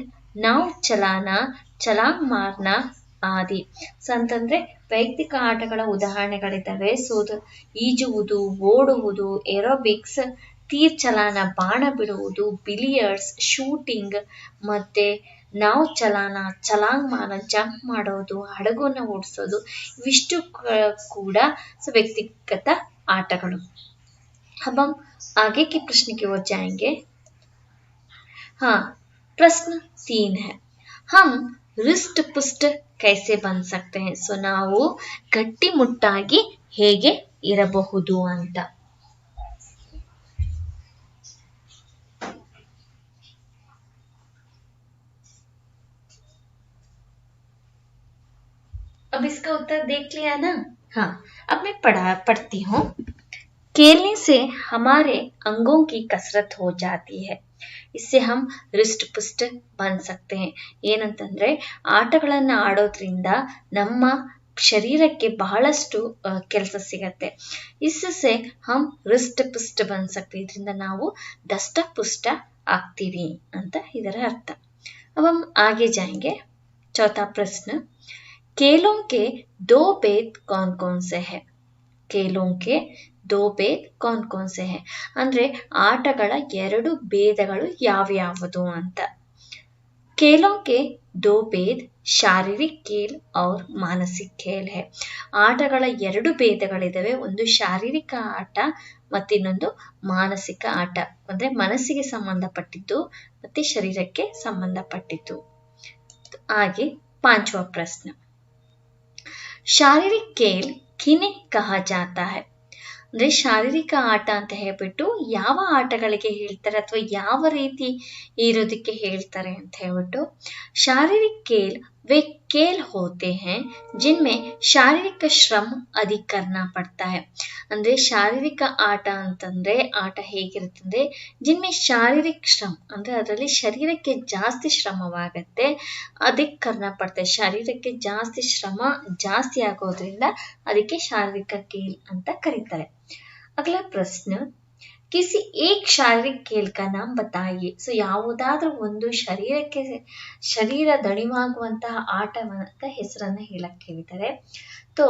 नाव चलाना, छलांग मारना ಆದಿ. ಸೊ ಅಂತಂದ್ರೆ ವೈಯಕ್ತಿಕ ಆಟಗಳ ಉದಾಹರಣೆಗಳಿದ್ದಾವೆ. ಸೊ ಈಜುವುದು, ಓಡುವುದು, ಏರೋಬಿಕ್ಸ್, ತೀರ್ ಚಲಾನ ಬಾಣ ಬಿಡುವುದು, ಬಿಲಿಯರ್ಡ್ಸ್, ಶೂಟಿಂಗ್, ಮತ್ತೆ ನಾವ್ ಚಲಾನ ಛಲಾಂಗ್ ಮಾನ ಜಂಪ್ ಮಾಡೋದು, ಹಡಗನ್ನ ಓಡಿಸೋದು, ಇವಿಷ್ಟು ಕೂಡ ವ್ಯಕ್ತಿಗತ ಆಟಗಳು. अब हम आगे के प्रश्न की ओर जाएंगे. हाँ, प्रश्न 3 है, हम रिस्ट पुष्ट कैसे बन सकते हैं. ಸೊ ನಾವು ಗಟ್ಟಿಮುಟ್ಟಾಗಿ ಹೇಗೆ ಇರಬಹುದು ಅಂತ. अब इसका उत्तर देख लिया ना. हाँ, अब मैं पढ़ती हूँ। खेलने से हमारे अंगों की कसरत हो जाती है, इससे हम रिष्ट पुष्ट बन सकते हैं. ಏನಂತಂದ್ರೆ ಆಟಗಳನ್ನ ಆಡೋದ್ರಿಂದ ನಮ್ಮ ಶರೀರಕ್ಕೆ ಬಹಳಷ್ಟು ಕೆಲಸ ಸಿಗತ್ತೆ. इससे हम रिष्ट पुष्ट बन सकते, ಇದರಿಂದ ನಾವು दष्ट पुष्ट ಆಗ್ತೀವಿ ಅಂತ ಇದರ ಅರ್ಥ. अब हम आगे जाएंगे. चौथा प्रश्न, खेलों के दो भेद कौन कौन से हैं? खेलों के दो भेद कौन कौन से हैं ಅಂದ್ರೆ ಆಟಗಳ ಎರಡು ಭೇದಗಳು ಯಾವ್ಯಾವುದು ಅಂತ. खेलों के दो भेद शारीरिक खेल और मानसिक खेल है. ಆಟಗಳ ಎರಡು ಭೇದಗಳಿದಾವೆ, ಒಂದು ಶಾರೀರಿಕ ಆಟ ಮತ್ತಿನ್ನೊಂದು ಮಾನಸಿಕ ಆಟ, ಅಂದ್ರೆ ಮನಸ್ಸಿಗೆ ಸಂಬಂಧಪಟ್ಟಿದ್ದು ಮತ್ತೆ ಶರೀರಕ್ಕೆ ಸಂಬಂಧಪಟ್ಟಿದ್ದು. ಹಾಗೆ पांचवा प्रश्न, शारीरिक खेल किन्हें कहा जाता है? ಅಂದ್ರೆ ಶಾರೀರಿಕ ಆಟ ಅಂತ ಹೇಳ್ಬಿಟ್ಟು ಯಾವ ಆಟಗಳಿಗೆ ಹೇಳ್ತಾರೆ ಅಥವಾ ಯಾವ ರೀತಿ ಇರೋದಕ್ಕೆ ಹೇಳ್ತಾರೆ ಅಂತ ಹೇಳ್ಬಿಟ್ಟು. ಶಾರೀರಿक खेल वे खेल होते हैं जिनमें शारीरिक श्रम अधिक करना पड़ता है. ಅಂದ್ರೆ ಶಾರೀರಿಕ ಆಟ ಅಂತಂದ್ರೆ ಆಟ ಹೇಗಿರುತ್ತಂದ್ರೆ जिनमें शारीरिक श्रम ಅಂದ್ರೆ ಅದರಲ್ಲಿ ಶರೀರಕ್ಕೆ ಜಾಸ್ತಿ ಶ್ರಮವಾಗುತ್ತೆ, अधिक करना पड़ता है, ಶರೀರಕ್ಕೆ ಜಾಸ್ತಿ ಶ್ರಮ ಜಾಸ್ತಿ ಆಗೋದ್ರಿಂದ ಅದಕ್ಕೆ ಶಾರೀರಿಕ खेल ಅಂತ ಕರೀತಾರೆ. अगला प्रश्न, किसी एक शारीरिक खेल का नाम बताइए. ಸೊ ಯಾವುದಾದ್ರೂ ಒಂದು ಶರೀರ ದಣಿವಾಗುವಂತಹ ಆಟದ ಹೆಸರನ್ನ ಹೇಳಕ್ಕೆ ಹೇಳಿದ್ದಾರೆ. तो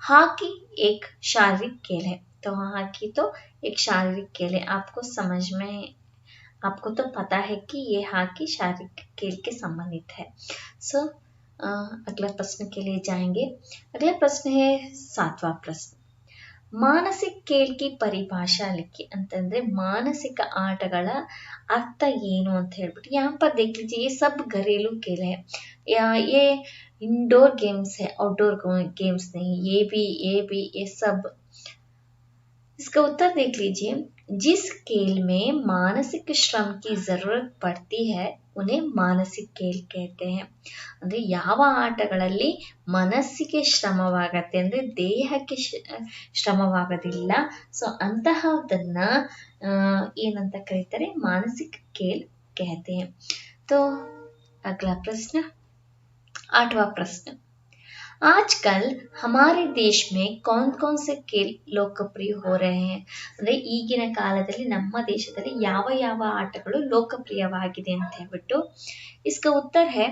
हॉकी एक शारीरिक खेल है. तो हॉकी तो एक शारीरिक खेल है. आपको तो पता है कि ये हॉकी शारीरिक खेल के संबंधित है. सो अगला प्रश्न के लिए जाएंगे. अगला प्रश्न है 7वां प्रश्न, ಮಾನಸಿಕ खेल की ಪರಿಭಾಷಾ लिखी. ಅಂತಂದ್ರೆ ಮಾನಸಿಕ ಆಟಗಳ ಅರ್ಥ ಏನು ಅಂತ ಹೇಳ್ಬಿಟ್ಟು. यहाँ पर देख लीजिए, ये सब घरेलू खेल है, ये इंडोर गेम्स है, आउटडोर गेम्स नहीं. ये भी ये सब. इसका उत्तर देख लीजिए, जिस खेल में मानसिक श्रम की जरूरत पड़ती है उन्हें मानसिक खेल कहते हैं. ಅಂದ್ರೆ ಯಾವ ಆಟಗಳಲ್ಲಿ ಮನಸ್ಸಿಗೆ ಶ್ರಮವಾಗತ್ತೆ ಅಂದ್ರೆ ದೇಹಕ್ಕೆ ಶ್ರಮವಾಗೋದಿಲ್ಲ, ಸೊ ಅಂತಹದನ್ನ ಏನಂತ ಕರೀತಾರೆ, ಮಾನಸಿಕ खेल कहते हैं. तो अगला प्रश्न, 8वां प्रश्न, आजकल हमारे देश में कौन कौन से खेल लोकप्रिय हो रहे हैं? ಅಂದ್ರೆ ಈಗಿನ ಕಾಲದಲ್ಲಿ ನಮ್ಮ ದೇಶದಲ್ಲಿ ಯಾವ ಯಾವ ಆಟಗಳು ಲೋಕಪ್ರಿಯವಾಗಿದೆ ಅಂತ ಹೇಳ್ಬಿಟ್ಟು. इसका उत्तर है,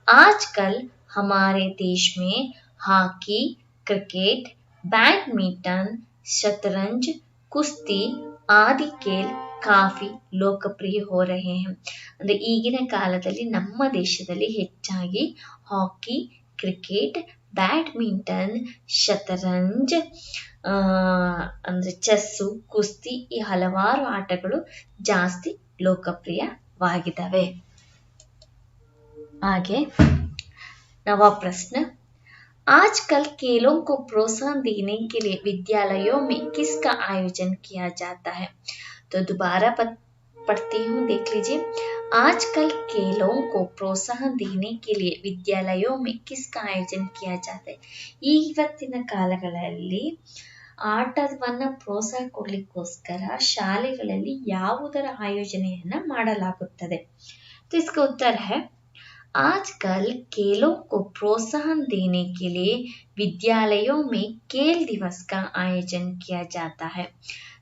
आजकल हमारे देश में हॉकी, क्रिकेट, बैडमिंटन, शतरंज, कुश्ती आदि खेल ಕಾಫಿ ಲೋಕಪ್ರಿಯ हो रहे हैं. ಅಂದ್ರೆ ಈಗಿನ ಕಾಲದಲ್ಲಿ ನಮ್ಮ ದೇಶದಲ್ಲಿ ಹೆಚ್ಚಾಗಿ ಹಾಕಿ, ಕ್ರಿಕೆಟ್, ಬ್ಯಾಡ್ಮಿಂಟನ್, ಶತರಂಜ್, ಅಂದ್ರೆ ಚೆಸ್ಸು, ಕುಸ್ತಿ, ಈ ಹಲವಾರು ಆಟಗಳು ಜಾಸ್ತಿ ಲೋಕಪ್ರಿಯವಾಗಿದ್ದಾವೆ. ಹಾಗೆ 9वां प्रश्न, आजकल खेलों को प्रोत्साहन देने के लिए विद्यालयों में किसका आयोजन किया जाता है? तो दोबारा पढ़ती हूँ, देख लीजिए. आजकल खेलों को प्रोत्साहन देने के लिए विद्यालयों में किसका आयोजन किया जाता है? ಇವತ್ತಿನ ಕಾಲಗಳಲ್ಲಿ ಆಟವನ್ನ ಪ್ರೋತ್ಸಾಹ ಕೊಡ್ಲಿಕ್ಕೋಸ್ಕರ ಶಾಲೆಗಳಲ್ಲಿ ಯಾವುದರ ಆಯೋಜನೆಯನ್ನ ಮಾಡಲಾಗುತ್ತದೆ? तो इसका उत्तर है, आजकल खेलों को प्रोत्साहन देने के लिए विद्यालयों में खेल दिवस का आयोजन किया जाता है.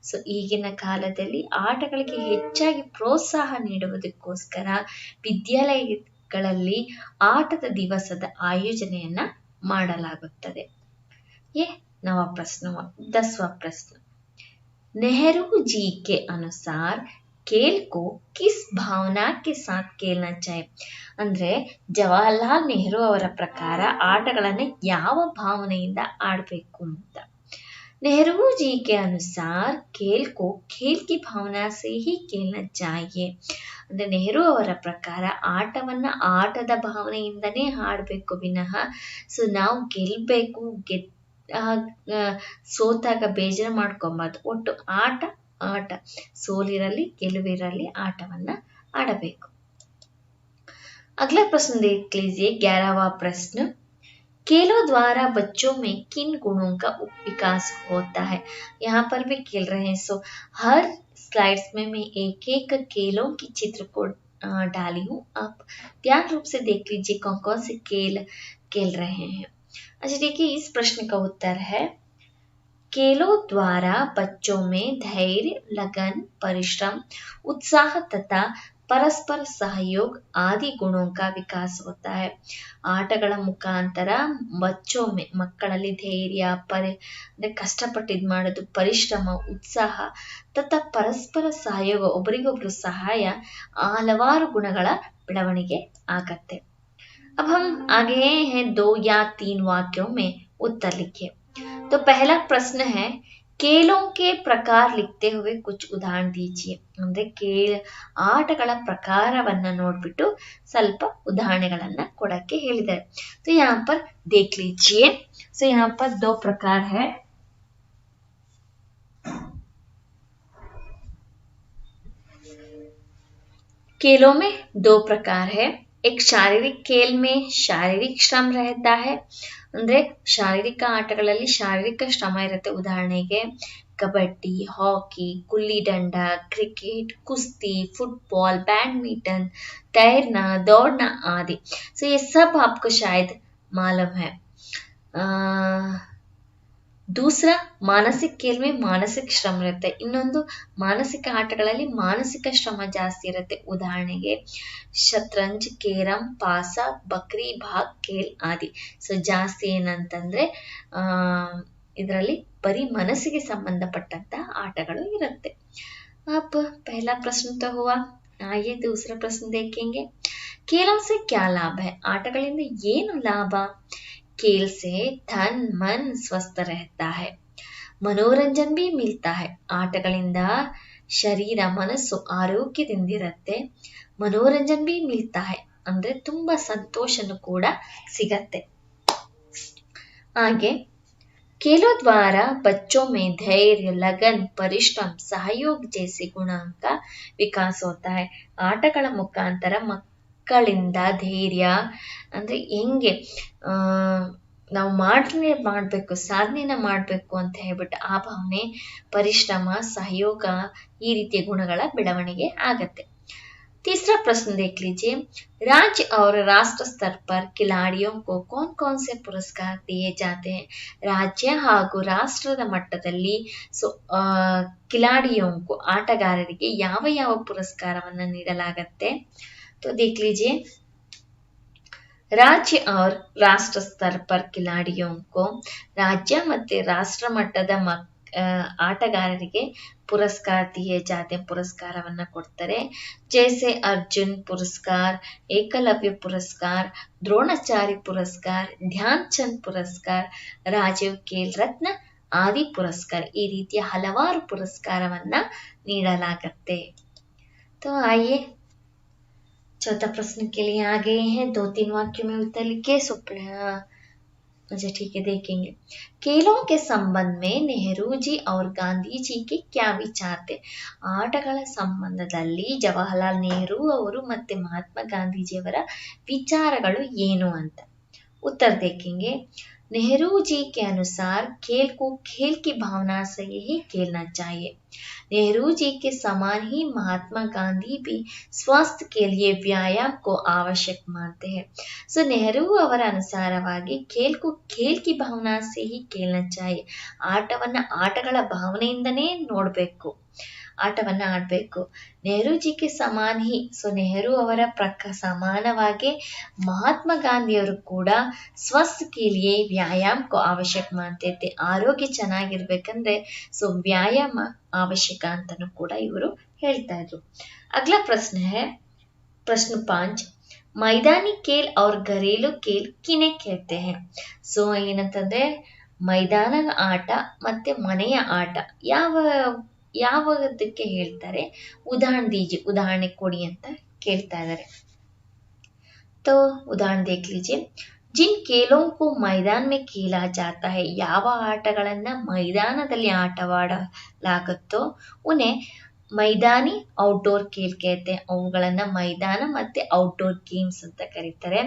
ಸೊ ಈಗಿನ ಕಾಲದಲ್ಲಿ ಆಟಗಳಿಗೆ ಹೆಚ್ಚಾಗಿ ಪ್ರೋತ್ಸಾಹ ನೀಡುವುದಕ್ಕೋಸ್ಕರ ವಿದ್ಯಾಲಯಗಳಲ್ಲಿ ಆಟದ ದಿವಸದ ಆಯೋಜನೆಯನ್ನ ಮಾಡಲಾಗುತ್ತದೆ. 10वां प्रश्न, नेहरू जी के अनुसार खेल को किस भावना के साथ खेलना चाहिए? ಅಂದ್ರೆ ಜವಾಹರ್ಲಾಲ್ ನೆಹರು ಅವರ ಪ್ರಕಾರ ಆಟಗಳನ್ನ ಯಾವ ಭಾವನೆಯಿಂದ ಆಡಬೇಕು ಅಂತ. नेहरू जी के अनुसार खेल को खेल की भावना से ही खेलना चाहिए. ಅಂದ್ರೆ ನೆಹರು ಅವರ ಪ್ರಕಾರ ಆಟವನ್ನ ಆಟದ ಭಾವನೆಯಿಂದನೇ ಆಡಬೇಕು ವಿನಃ ಸೊ ನಾವು ಗೆಲ್ಬೇಕು, ಸೋತಾಗ ಬೇಜಾರು ಮಾಡ್ಕೊಬಾರ್ದು. ಒಟ್ಟು ಆಟ ಸೋಲಿರಲಿ ಗೆಲುವಿರಲಿ ಆಟವನ್ನ ಆಡಬೇಕು. अगला प्रश्न देख लीजिए, 11वां प्रश्न, खेलों द्वारा बच्चों में किन गुणों का विकास होता है। यहाँ पर भी खेल रहे हैं। सो हर स्लाइड्स में मैं एक एक खेलों की चित्र को डाली हूँ। आप ध्यान रूप से देख लीजिए कौन कौन से खेल खेल रहे हैं। अच्छा देखिए, इस प्रश्न का उत्तर है खेलों द्वारा बच्चों में धैर्य, लगन, परिश्रम, उत्साह तथा ಪರಸ್ಪರ ಸಹಯೋಗ ಆದಿ ಗುಣों का विकास होता है। ಆಟಗಳ ಮುಖಾಂತರ ಮಕ್ಕಳಲ್ಲಿ ಧೈರ್ಯ, ಅಂದ್ರೆ ಕಷ್ಟಪಟ್ಟು ಇದ್ ಮಾಡೋದು, ಪರಿಶ್ರಮ, ಉತ್ಸಾಹ ತथा ಪರಸ್ಪರ ಸಹಯೋಗ, ಒಬ್ಬರಿಗೊಬ್ರು ಸಹಾಯ, ಹಲವಾರು ಗುಣಗಳ ಬೆಳವಣಿಗೆ ಆಗತ್ತೆ। अब हम आगे हैं 2 या 3 वाक्यों में उत्तर लिखिए। तो पहला प्रश्न है खेलों के प्रकार लिखते हुए कुछ उदाहरण दीजिए। ಅಂದ್ರೆ ಆಟಗಳ ಪ್ರಕಾರವನ್ನ ನೋಡ್ಬಿಟ್ಟು ಸ್ವಲ್ಪ ಉದಾಹರಣೆಗಳನ್ನ ಕೊಡಕ್ಕೆ ಹೇಳಿದ್ದಾರೆ। तो यहाँ पर देख लीजिए। so यहाँ पर 2 प्रकार है। खेलों में 2 प्रकार है। एक शारीरिक खेल में शारीरिक श्रम रहता है। ಅಂದ್ರೆ ಶಾರೀರಿಕ ಆಟಗಳಲ್ಲಿ ಶಾರೀರಿಕ ಶ್ರಮ ಇರುತ್ತೆ। ಉದಾಹರಣೆಗೆ कबड्डी, हॉकी, गुल्ली डंडा, क्रिकेट, कुश्ती, फुटबॉल, बैडमिंटन, तैरना, दौड़ना आदि। सो ये सब आपको शायद मालूम है। दूसरा मानसिक खेल में मानसिक ಶ್ರಮ ಇರುತ್ತೆ। ಇನ್ನೊಂದು ಮಾನಸಿಕ ಆಟಗಳಲ್ಲಿ ಮಾನಸಿಕ ಶ್ರಮ ಜಾಸ್ತಿ ಇರುತ್ತೆ। ಉದಾಹರಣೆಗೆ ಶತರಂಜ್, ಕೇರಂ, ಪಾಸ, ಬಕ್ರಿ, ಭಾಗ್, ಖೇಲ್ ಆದಿ। ಸೊ ಜಾಸ್ತಿ ಏನಂತಂದ್ರೆ ಇದರಲ್ಲಿ ಬರೀ ಮನಸ್ಸಿಗೆ ಸಂಬಂಧಪಟ್ಟಂತ ಆಟಗಳು ಇರುತ್ತೆ। अब पहला प्रश्न तो हुआ। आइए दूसरा प्रश्न देखेंगे। खेलों से क्या लाभ है। ಆಟಗಳಿಂದ ಏನು ಲಾಭ। खेल से धन मन स्वस्थ रहता है, मनोरंजन भी मिलता है। ಆಟಗಳಿಂದ ಶರೀರ ಮನಸ್ಸು ಆರೋಗ್ಯದಿಂದಿರುತ್ತೆ। ಮನೋರಂಜನ್ भी मिलता है ಅಂದ್ರೆ ತುಂಬಾ ಸಂತೋಷನೂ ಕೂಡ ಸಿಗತ್ತೆ। ಹಾಗೆ खेलों द्वारा बच्चों में धैर्य, लगन, परिश्रम, सहयोग जैसे गुणों का विकास होता है। ಆಟಗಳ ಮುಖಾಂತರ ಮಕ್ಕಳಿಂದ ಧೈರ್ಯ, ಅಂದ್ರೆ ಹೆಂಗೆ ನಾವು ಮಾಡಬೇಕು, ಸಾಧನೆನ ಮಾಡಬೇಕು ಅಂತ ಹೇಳ್ಬಿಟ್ಟು ಆ ಭಾವನೆ, ಪರಿಶ್ರಮ, ಸಹಯೋಗ ಈ ರೀತಿಯ ಗುಣಗಳ ಬೆಳವಣಿಗೆ ಆಗತ್ತೆ। तीसरा प्रश्न देख लीजिए। राज्य और राष्ट्र स्तर पर खिलाड़ियों को कौन कौन से पुरस्कार दिए जाते हैं। राज्य ಹಾಗೂ ರಾಷ್ಟ್ರದ ಮಟ್ಟದಲ್ಲಿ खिलाड़ियों को ಆಟಗಾರರಿಗೆ ಯಾವ ಯಾವ ಪುರಸ್ಕಾರವನ್ನ ನೀಡಲಾಗುತ್ತೆ। तो देख लीजिए। राज्य और राष्ट्र स्तर पर खिलाड़ियों को ರಾಜ್ಯ ಮತ್ತೆ ರಾಷ್ಟ್ರ ಮಟ್ಟದ ಆಟಗಾರರಿಗೆ पुरस्कार दिए जाते हैं, पुरस्कारवನ್ನ ಕೊಡ್ತಾರೆ। जैसे अर्जुन पुरस्कार, एकलव्य पुरस्कार, द्रोणाचार्य पुरस्कार, ध्यानचंद पुरस्कार, राजीव खेल रत्न आदि पुरस्कार। ಈ ರೀತಿಯ ಹಲವಾರು ಪುರಸ್ಕಾರವನ್ನ ನೀಡಲಾಗುತ್ತೆ। तो आइए चौथा प्रश्न के लिए आ गए हैं। 2-3 वाक्यों में उत्तर लिखिए। अच्छा ठीक है, देखेंगे। खेलों के संबंध में नेहरू जी और गांधी जी के क्या विचार थे। ಆಟಗಳ ಸಂಬಂಧದಲ್ಲಿ ಜವಾಹರಲಾಲ್ ನೆಹರು ಅವರು ಮತ್ತೆ ಮಹಾತ್ಮ ಗಾಂಧೀಜಿಯವರ ವಿಚಾರಗಳು ಏನು ಅಂತ। उत्तर देखेंगे। नेहरू जी के अनुसार खेल को खेल की भावना से ही खेलना चाहिए। नेहरू जी के समान ही महात्मा गांधी भी स्वास्थ्य के लिए व्यायाम को आवश्यक मानते हैं। सो नेहरू ಅವರ ಅನುಸಾರವಾಗಿ खेल को खेल की भावना से ही खेलना चाहिए। ಆಟವನ್ನ ಆಟಗಳ ಭಾವನೆಯಿಂದನೇ ನೋಡಬೇಕು, ಆಟವನ್ನ ಆಡಬೇಕು। ನೆಹರು ಜಿ ಕೆ ಸಮಾನ್ ಹಿ, ಸೊ ನೆಹರು ಅವರ ಸಮಾನವಾಗಿ ಮಹಾತ್ಮ ಗಾಂಧಿಯವರು ಕೂಡ ಸ್वस्थ के लिए व्यायाम को आवश्यक मानते थे। ಆರೋಗ್ಯ ಚೆನ್ನಾಗಿರ್ಬೇಕಂದ್ರೆ ಸೊ ವ್ಯಾಯಾಮ ಅವಶ್ಯಕ ಅಂತನೂ ಕೂಡ ಇವರು ಹೇಳ್ತಾ ಇದ್ರು। अगला प्रश्न है प्रश्न 5। मैदानी खेल और घरेलू खेल किन्हें कहते हैं। ಸೊ ಏನಂತಂದ್ರೆ ಮೈದಾನದ ಆಟ ಮತ್ತೆ ಮನೆಯ ಆಟ ಯಾವುದಕ್ಕೆ ಹೇಳ್ತಾರೆ, ಉದಾಹರಣೆ ಕೊಡಿ ಅಂತ ಕೇಳ್ತಾ ಇದ್ದಾರೆ। तो उदाहरण देख लीजिए। जिन खेलों को मैदान में खेला जाता है, ಯಾವ ಆಟಗಳನ್ನ ಮೈದಾನದಲ್ಲಿ ಆಟವಾಡಲಾಗುತ್ತೋ उन्हें मैदानी ಔಟ್ಡೋರ್ खेल कहते हैं। ಅವುಗಳನ್ನ ಮೈದಾನ ಮತ್ತೆ ಔಟ್ಡೋರ್ ಗೇಮ್ಸ್ ಅಂತ ಕರೀತಾರೆ।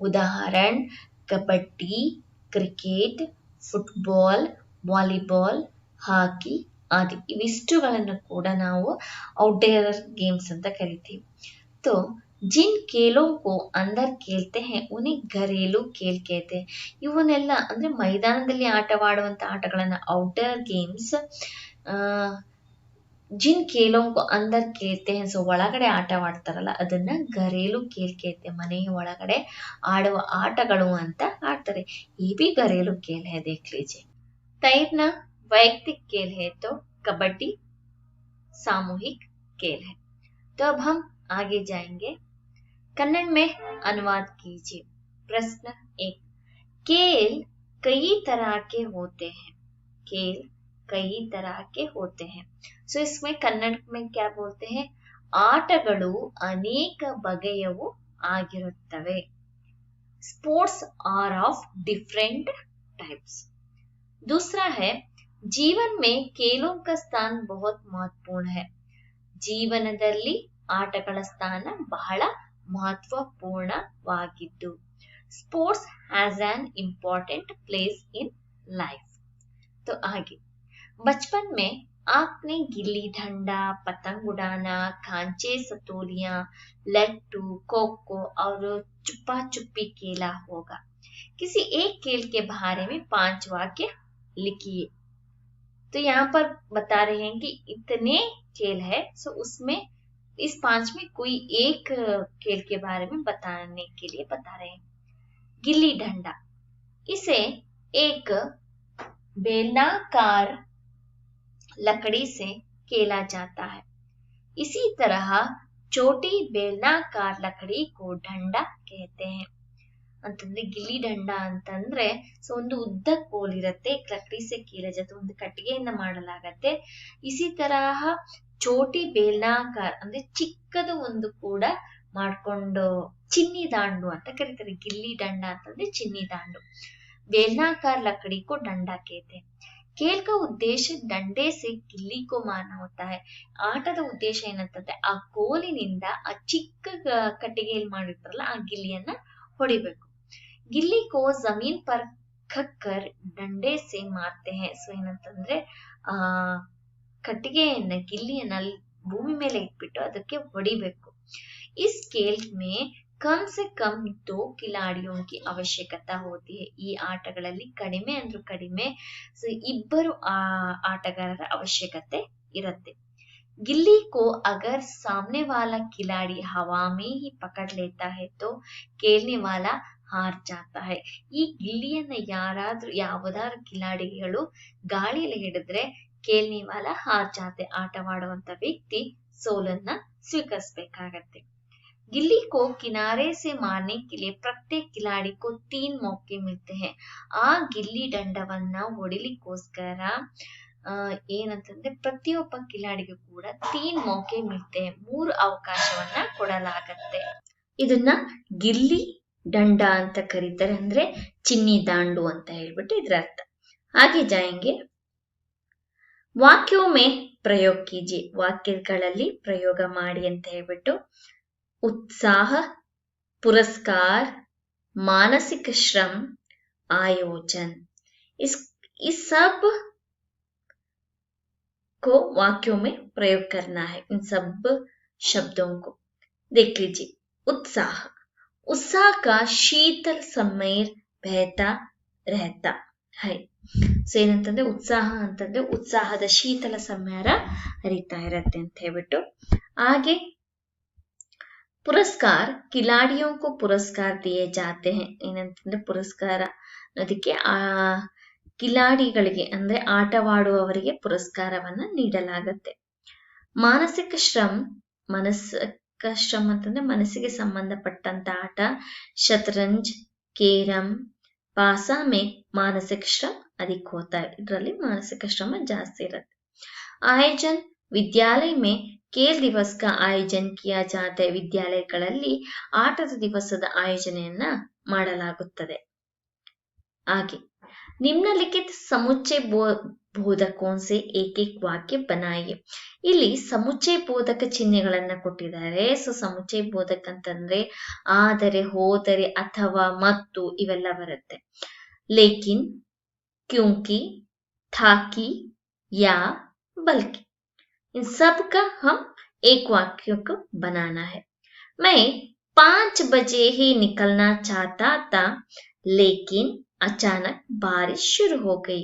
ಉದಾಹರಣೆ ಕಬಡ್ಡಿ, ಕ್ರಿಕೆಟ್, ಫುಟ್ಬಾಲ್, ವಾಲಿಬಾಲ್, ಹಾಕಿ ಆದಿ ಇವಿಷ್ಟುಗಳನ್ನು ಕೂಡ ನಾವು ಔಟ್ಡೋರ್ ಗೇಮ್ಸ್ ಅಂತ ಕರಿತೀವಿ. तो जिन खेलों को अंदर खेलते हैं उन्हें घरेलू खेल कहते हैं. ಇವನ್ನೆಲ್ಲ ಅಂದ್ರೆ ಮೈದಾನದಲ್ಲಿ ಆಟವಾಡುವಂತ ಆಟಗಳನ್ನ ಔಟ್ಡೋರ್ ಗೇಮ್ಸ್, ಜಿನ್ ಖೇಲೋं को अंदर खेलते हैं ಸೊ ಒಳಗಡೆ ಆಟವಾಡ್ತಾರಲ್ಲ ಅದನ್ನ ಘರೇಲು ಖೇಲ್ कहते हैं. ಮನೆಯ ಒಳಗಡೆ ಆಡುವ ಆಟಗಳು ಅಂತ ಆಡ್ತಾರೆ. ये भी घरेलू खेल है, देख लीजिए. तैरना वैयक्तिक खेल है तो कबड्डी सामूहिक खेल है. तो अब हम आगे जाएंगे. कन्नड़ में अनुवाद कीजिए. प्रश्न 1. खेल कई तरह के होते हैं. खेल कई तरह के होते हैं. सो इसमें कन्नड़ में क्या बोलते हैं? ಆಟಗಳು ಅನೇಕ ಬಗೆಯವು ಆಗಿರುತ್ತವೆ. Sports are of different types. दूसरा है जीवन में खेलों का स्थान बहुत महत्वपूर्ण है. ಜೀವನದಲ್ಲಿ ಆಟಗಳ ಸ್ಥಾನ ಬಹಳ ಮಹತ್ವಪೂರ್ಣವಾಗಿದ್ದು. Sports has an important place in life. तो आगे बचपन में आपने गिल्ली डंडा, पतंग उड़ाना, कांचे सतोलियां, लट्टू, खो-खो और छुपा छुपी खेला होगा. किसी एक खेल के बारे में 5 वाक्य लिखिए. तो यहाँ पर बता रहे हैं कि इतने खेल है, सो उसमें इस 5 में कोई एक खेल के बारे में बताने के लिए बता रहे हैं. गिल्ली डंडा, इसे एक बेलनाकार लकड़ी से खेला जाता है. इसी तरह छोटी बेलनाकार लकड़ी को डंडा कहते हैं. ಅಂತಂದ್ರೆ ಗಿಲ್ಲಿ ದಂಡ ಅಂತಂದ್ರೆ ಸೊ ಒಂದು ಉದ್ದ ಕೋಲಿರತ್ತೆ, ಲಕಡಿ ಸೆ ಕೀಲ ಜೊತೆ ಒಂದು ಕಟ್ಟಿಗೆಯಿಂದ ಮಾಡಲಾಗತ್ತೆ. ಇಸಿ ತರಹ ಚೋಟಿ ಬೇಲ್ನಾಕಾರ್ ಅಂದ್ರೆ ಚಿಕ್ಕದು ಒಂದು ಕೂಡ ಮಾಡ್ಕೊಂಡು ಚಿನ್ನಿ ದಾಂಡು ಅಂತ ಕರೀತಾರೆ. ಗಿಲ್ಲಿ ದಂಡ ಅಂತಂದ್ರೆ ಚಿನ್ನಿ ದಾಂಡು. बेलनाकार लकड़ी को डंडा कहते हैं. खेल का उद्देश्य डंडे से गिल्ली को मारना होता है. ಆಟದ ಉದ್ದೇಶ ಏನಂತಂದ್ರೆ ಆ ಕೋಲಿನಿಂದ ಆ ಚಿಕ್ಕ ಕಟ್ಟಿಗೆಯಲ್ಲಿ ಮಾಡಿರ್ತಾರಲ್ಲ ಆ ಗಿಲ್ಲಿಯನ್ನ ಹೊಡಿಬೇಕು. ಗಿಲ್ಲಿ ಕೋ ಜಮೀನ್ ಪರ್ ಖಕ್ಕರ್ ಡಂಡೆ ಸೆ ಮಾರ್ತೆ ಹೈ. ಸೊ ಏನಂತಂದ್ರೆ ಆ ಕಟ್ಟಿಗೆಯನ್ನ ಗಿಲ್ಲಿಯನ್ನ ಭೂಮಿ ಮೇಲೆ ಇಟ್ಬಿಟ್ಟು ಅದಕ್ಕೆ ಹೊಡಿಬೇಕು. इस खेल में कम से कम 2 खिलाड़ियों की आवश्यकता होती है. ಈ ಆಟಗಳಲ್ಲಿ ಕಡಿಮೆ ಅಂದ್ರೂ ಕಡಿಮೆ ಸೊ ಇಬ್ಬರು ಆಟಗಾರರ ಅವಶ್ಯಕತೆ ಇರುತ್ತೆ. गिल्ली को अगर सामने वाला खिलाड़ी हवा में ही पकड़ लेता है तो खेलने वाला हार जाता है. ಈ ಗಿಲ್ಲಿಯನ್ನ ಯಾವುದಾದ್ರೂ ಕಿಲಾಡಿಗಳು ಗಾಳಿಯಲ್ಲಿ ಹಿಡಿದ್ರೆ खेलने वाला हार जाते. ಆಟವಾಡುವಂತ ವ್ಯಕ್ತಿ ಸೋಲನ್ನ ಸ್ವೀಕರಿಸಬೇಕಾಗತ್ತೆ. गिल्ली को किनारे से मारने के लिए प्रत्येक खिलाड़ी को 3 मौके मिलते हैं. ಆ ಗಿಲ್ಲಿ ದಂಡವನ್ನ ಹೊಡಿಲಿಕ್ಕೋಸ್ಕರ ಏನಂತಂದ್ರೆ ಪ್ರತಿಯೊಬ್ಬ ಕಿಲಾಡಿಗೂ ಕೂಡ 3 ಮೌಕೆ ಮಿಲ್ತೆ, 3 ಅವಕಾಶವನ್ನ ಕೊಡಲಾಗತ್ತೆ. ಇದನ್ನ ಗಿಲ್ಲಿ ದಂಡ ಅಂತ ಕರೀತಾರೆ, ಅಂದ್ರೆ ಚಿನ್ನಿ ದಾಂಡು ಅಂತ ಹೇಳ್ಬಿಟ್ಟು ಇದ್ರ ಅರ್ಥ. ಹಾಗೆ ಜಾಯಂಗೆ ವಾಕ್ಯೋ ಮೇ ಪ್ರಯೋಗ ಕೀಜಿ. ವಾಕ್ಯಗಳಲ್ಲಿ ಪ್ರಯೋಗ ಮಾಡಿ ಅಂತ ಹೇಳ್ಬಿಟ್ಟು उत्साह, पुरस्कार, मानसिक श्रम, आयोजन, इस सब को वाक्यों में प्रयोग करना है. इन सब शब्दों को देख लीजिए. उत्साह, उत्साह का शीतल समय बहता रहता है. ಸೊ ಏನಂತಂದ್ರೆ ಉತ್ಸಾಹ ಅಂತಂದ್ರೆ ಉತ್ಸಾಹದ ಶೀತಲ ಸಮಯ ಹರಿತಾ ಇರತ್ತೆ ಅಂತ ಹೇಳ್ಬಿಟ್ಟು. ಹಾಗೆ पुरस्कार, खिलाड़ियों को पुरस्कार दिए जाते हैं. ಏನಂತಂದ್ರೆ ಪುರಸ್ಕಾರ ಅದಕ್ಕೆ ಕಿಲಾಡಿಗಳಿಗೆ ಅಂದ್ರೆ ಆಟವಾಡುವವರಿಗೆ ಪುರಸ್ಕಾರವನ್ನ ನೀಡಲಾಗುತ್ತೆ. ಮಾನಸಿಕ ಶ್ರಮ್, ಮಾನಸಿಕ ಶ್ರಮ್ ಅಂತಂದ್ರೆ ಮನಸ್ಸಿಗೆ ಸಂಬಂಧಪಟ್ಟಂತ ಆಟ. ಶತರಂಜ್, ಕೇರಂ, ಪಾಸಾ ಮೇ ಮಾನಸಿಕ ಶ್ರಮ್ ಅಧಿಕ ಹೋತಾ है. ಇದರಲ್ಲಿ ಮಾನಸಿಕ ಶ್ರಮ ಜಾಸ್ತಿ ಇರುತ್ತೆ. ಆಯೋಜನ್, ವಿದ್ಯಾಲಯ ಮೇ खेल दिवस का आयोजन किया जाता है. ವಿದ್ಯಾಲಯಗಳಲ್ಲಿ ಆಟದ ದಿವಸದ ಆಯೋಜನೆಯನ್ನ ಮಾಡಲಾಗುತ್ತದೆ. ಹಾಗೆ ನಿಮ್ನಲಿಖಿತ ಸಮುಚ್ಚಯ ಬೋಧಕೋं से एक एक वाक्य बनाइए. ಇಲ್ಲಿ ಸಮುಚ್ಚಯ ಬೋಧಕ ಚಿಹ್ನೆಗಳನ್ನ ಕೊಟ್ಟಿದ್ದಾರೆ. ಸೊ ಸಮುಚ್ಚಯ ಬೋಧಕ ಅಂತಂದ್ರೆ ಆದರೆ, ಹೋದರೆ, ಅಥವಾ, ಮತ್ತು ಇವೆಲ್ಲ ಬರುತ್ತೆ. ಲೇಕಿನ್, क्योंकि, था कि, या, बल्कि, इन सब का हम एक वाक्य को बनाना है. मैं 5 बजे ही निकलना चाहता था, लेकिन अचानक बारिश शुरू हो गई.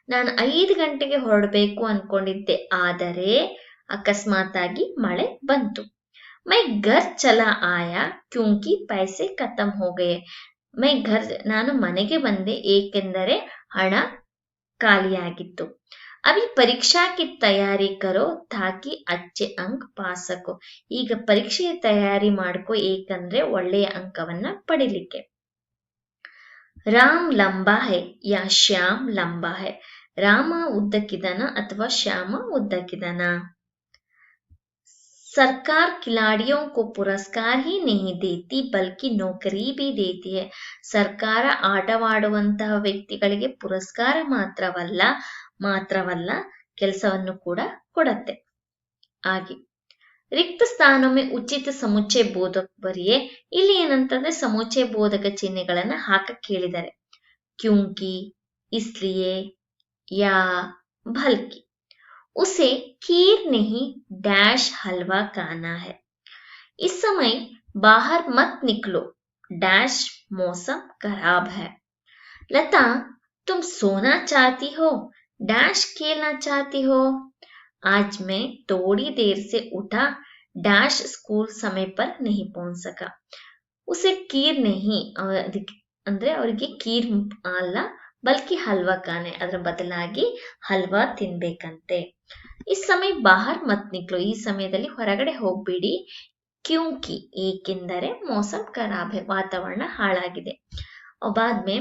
ನಾನು 5 ಗಂಟೆಗೆ ಹೊರಡಬೇಕು ಅನ್ಕೊಂಡಿದ್ದೆ, ಆದರೆ ಅಕಸ್ಮಾತಾಗಿ ಮಳೆ ಬಂತು. मैं घर चला आया क्योंकि पैसे खत्म हो गए. ನಾನು ಮನೆಗೆ ಬಂದೆ ಏಕೆಂದರೆ ಹಣ ಖಾಲಿಯಾಗಿತ್ತು. ಅಭಿ ಪರೀಕ್ಷಾ ಕಿ ತಯಾರಿ ಕರೋ ತಾಕಿ ಅಚ್ಚೆ ಅಂಕ್ ಪಾಸ್ ಸಕೋ. ಈಗ ಪರೀಕ್ಷೆಯ ತಯಾರಿ ಮಾಡ್ಕೋ ಏಕೆಂದ್ರೆ ಒಳ್ಳೆಯ ಅಂಕವನ್ನ ಪಡಿಲಿಕ್ಕೆ. ರಾಮ್ ಲಂಬಾ ಹೈ ಯಾ ಶ್ಯಾಮ್ ಲಂಬಾ ಹೈ. ರಾಮ ಉದ್ದಕ್ಕಿದಾನ ಅಥವಾ ಶ್ಯಾಮ ಉದ್ದಕ್ಕಿದಾನ. सरकार खिलाड़ियों को पुरस्कार ही नहीं देती बल्कि नौकरी भी देती है. ಸರ್ಕಾರ ಆಟವಾಡುವಂತಹ ವ್ಯಕ್ತಿಗಳಿಗೆ ಪುರಸ್ಕಾರ ಮಾತ್ರವಲ್ಲ ಕೆಲಸವನ್ನು ಕೂಡ ಕೊಡುತ್ತೆ. ಹಾಗೆ रिक्त स्थानों में उचित ಸಮುಚ್ಚಯ ಬೋಧಕ ಬರಿಯೇ. ಇಲ್ಲಿ ಏನಂತಂದ್ರೆ ಸಮುಚ್ಚಯ ಬೋಧಕ ಚಿಹ್ನೆಗಳನ್ನ ಹಾಕಕ್ಕೆ ಹೇಳಿದ್ದಾರೆ. क्योंकि, इसलिए, या, बल्कि. उसे खीर नहीं डैश हलवा खाना है. इस समय बाहर मत निकलो डैश मौसम खराब है. लता, तुम सोना चाहती हो डैश खेलना चाहती हो. आज मैं थोड़ी देर से उठा डैश स्कूल समय पर नहीं पहुंच सका. उसे खीर नहीं ಅಂದ್ರೆ ಅವರಿಗೆ ಖೀರ್ ಅಲ್ಲ ಬಲ್ಕಿ ಹಲ್ವಾ ಖಾನೆ, ಅದರ ಬದಲಾಗಿ ಹಲ್ವಾ ತಿನ್ಬೇಕಂತೆ. ಈ ಸಮಯ ಬಾಹರ್ ಮತ್ ನಿಕ್ಲೋ, ಈ ಸಮಯದಲ್ಲಿ ಹೊರಗಡೆ ಹೋಗ್ಬೇಡಿ. ಕ್ಯೂಂಕಿ, ಏಕೆಂದರೆ ಮೌಸಮ್ ಖರಾಬ್ ಹೈ, ವಾತಾವರಣ ಹಾಳಾಗಿದೆ. ಬಾದ್ಮೇ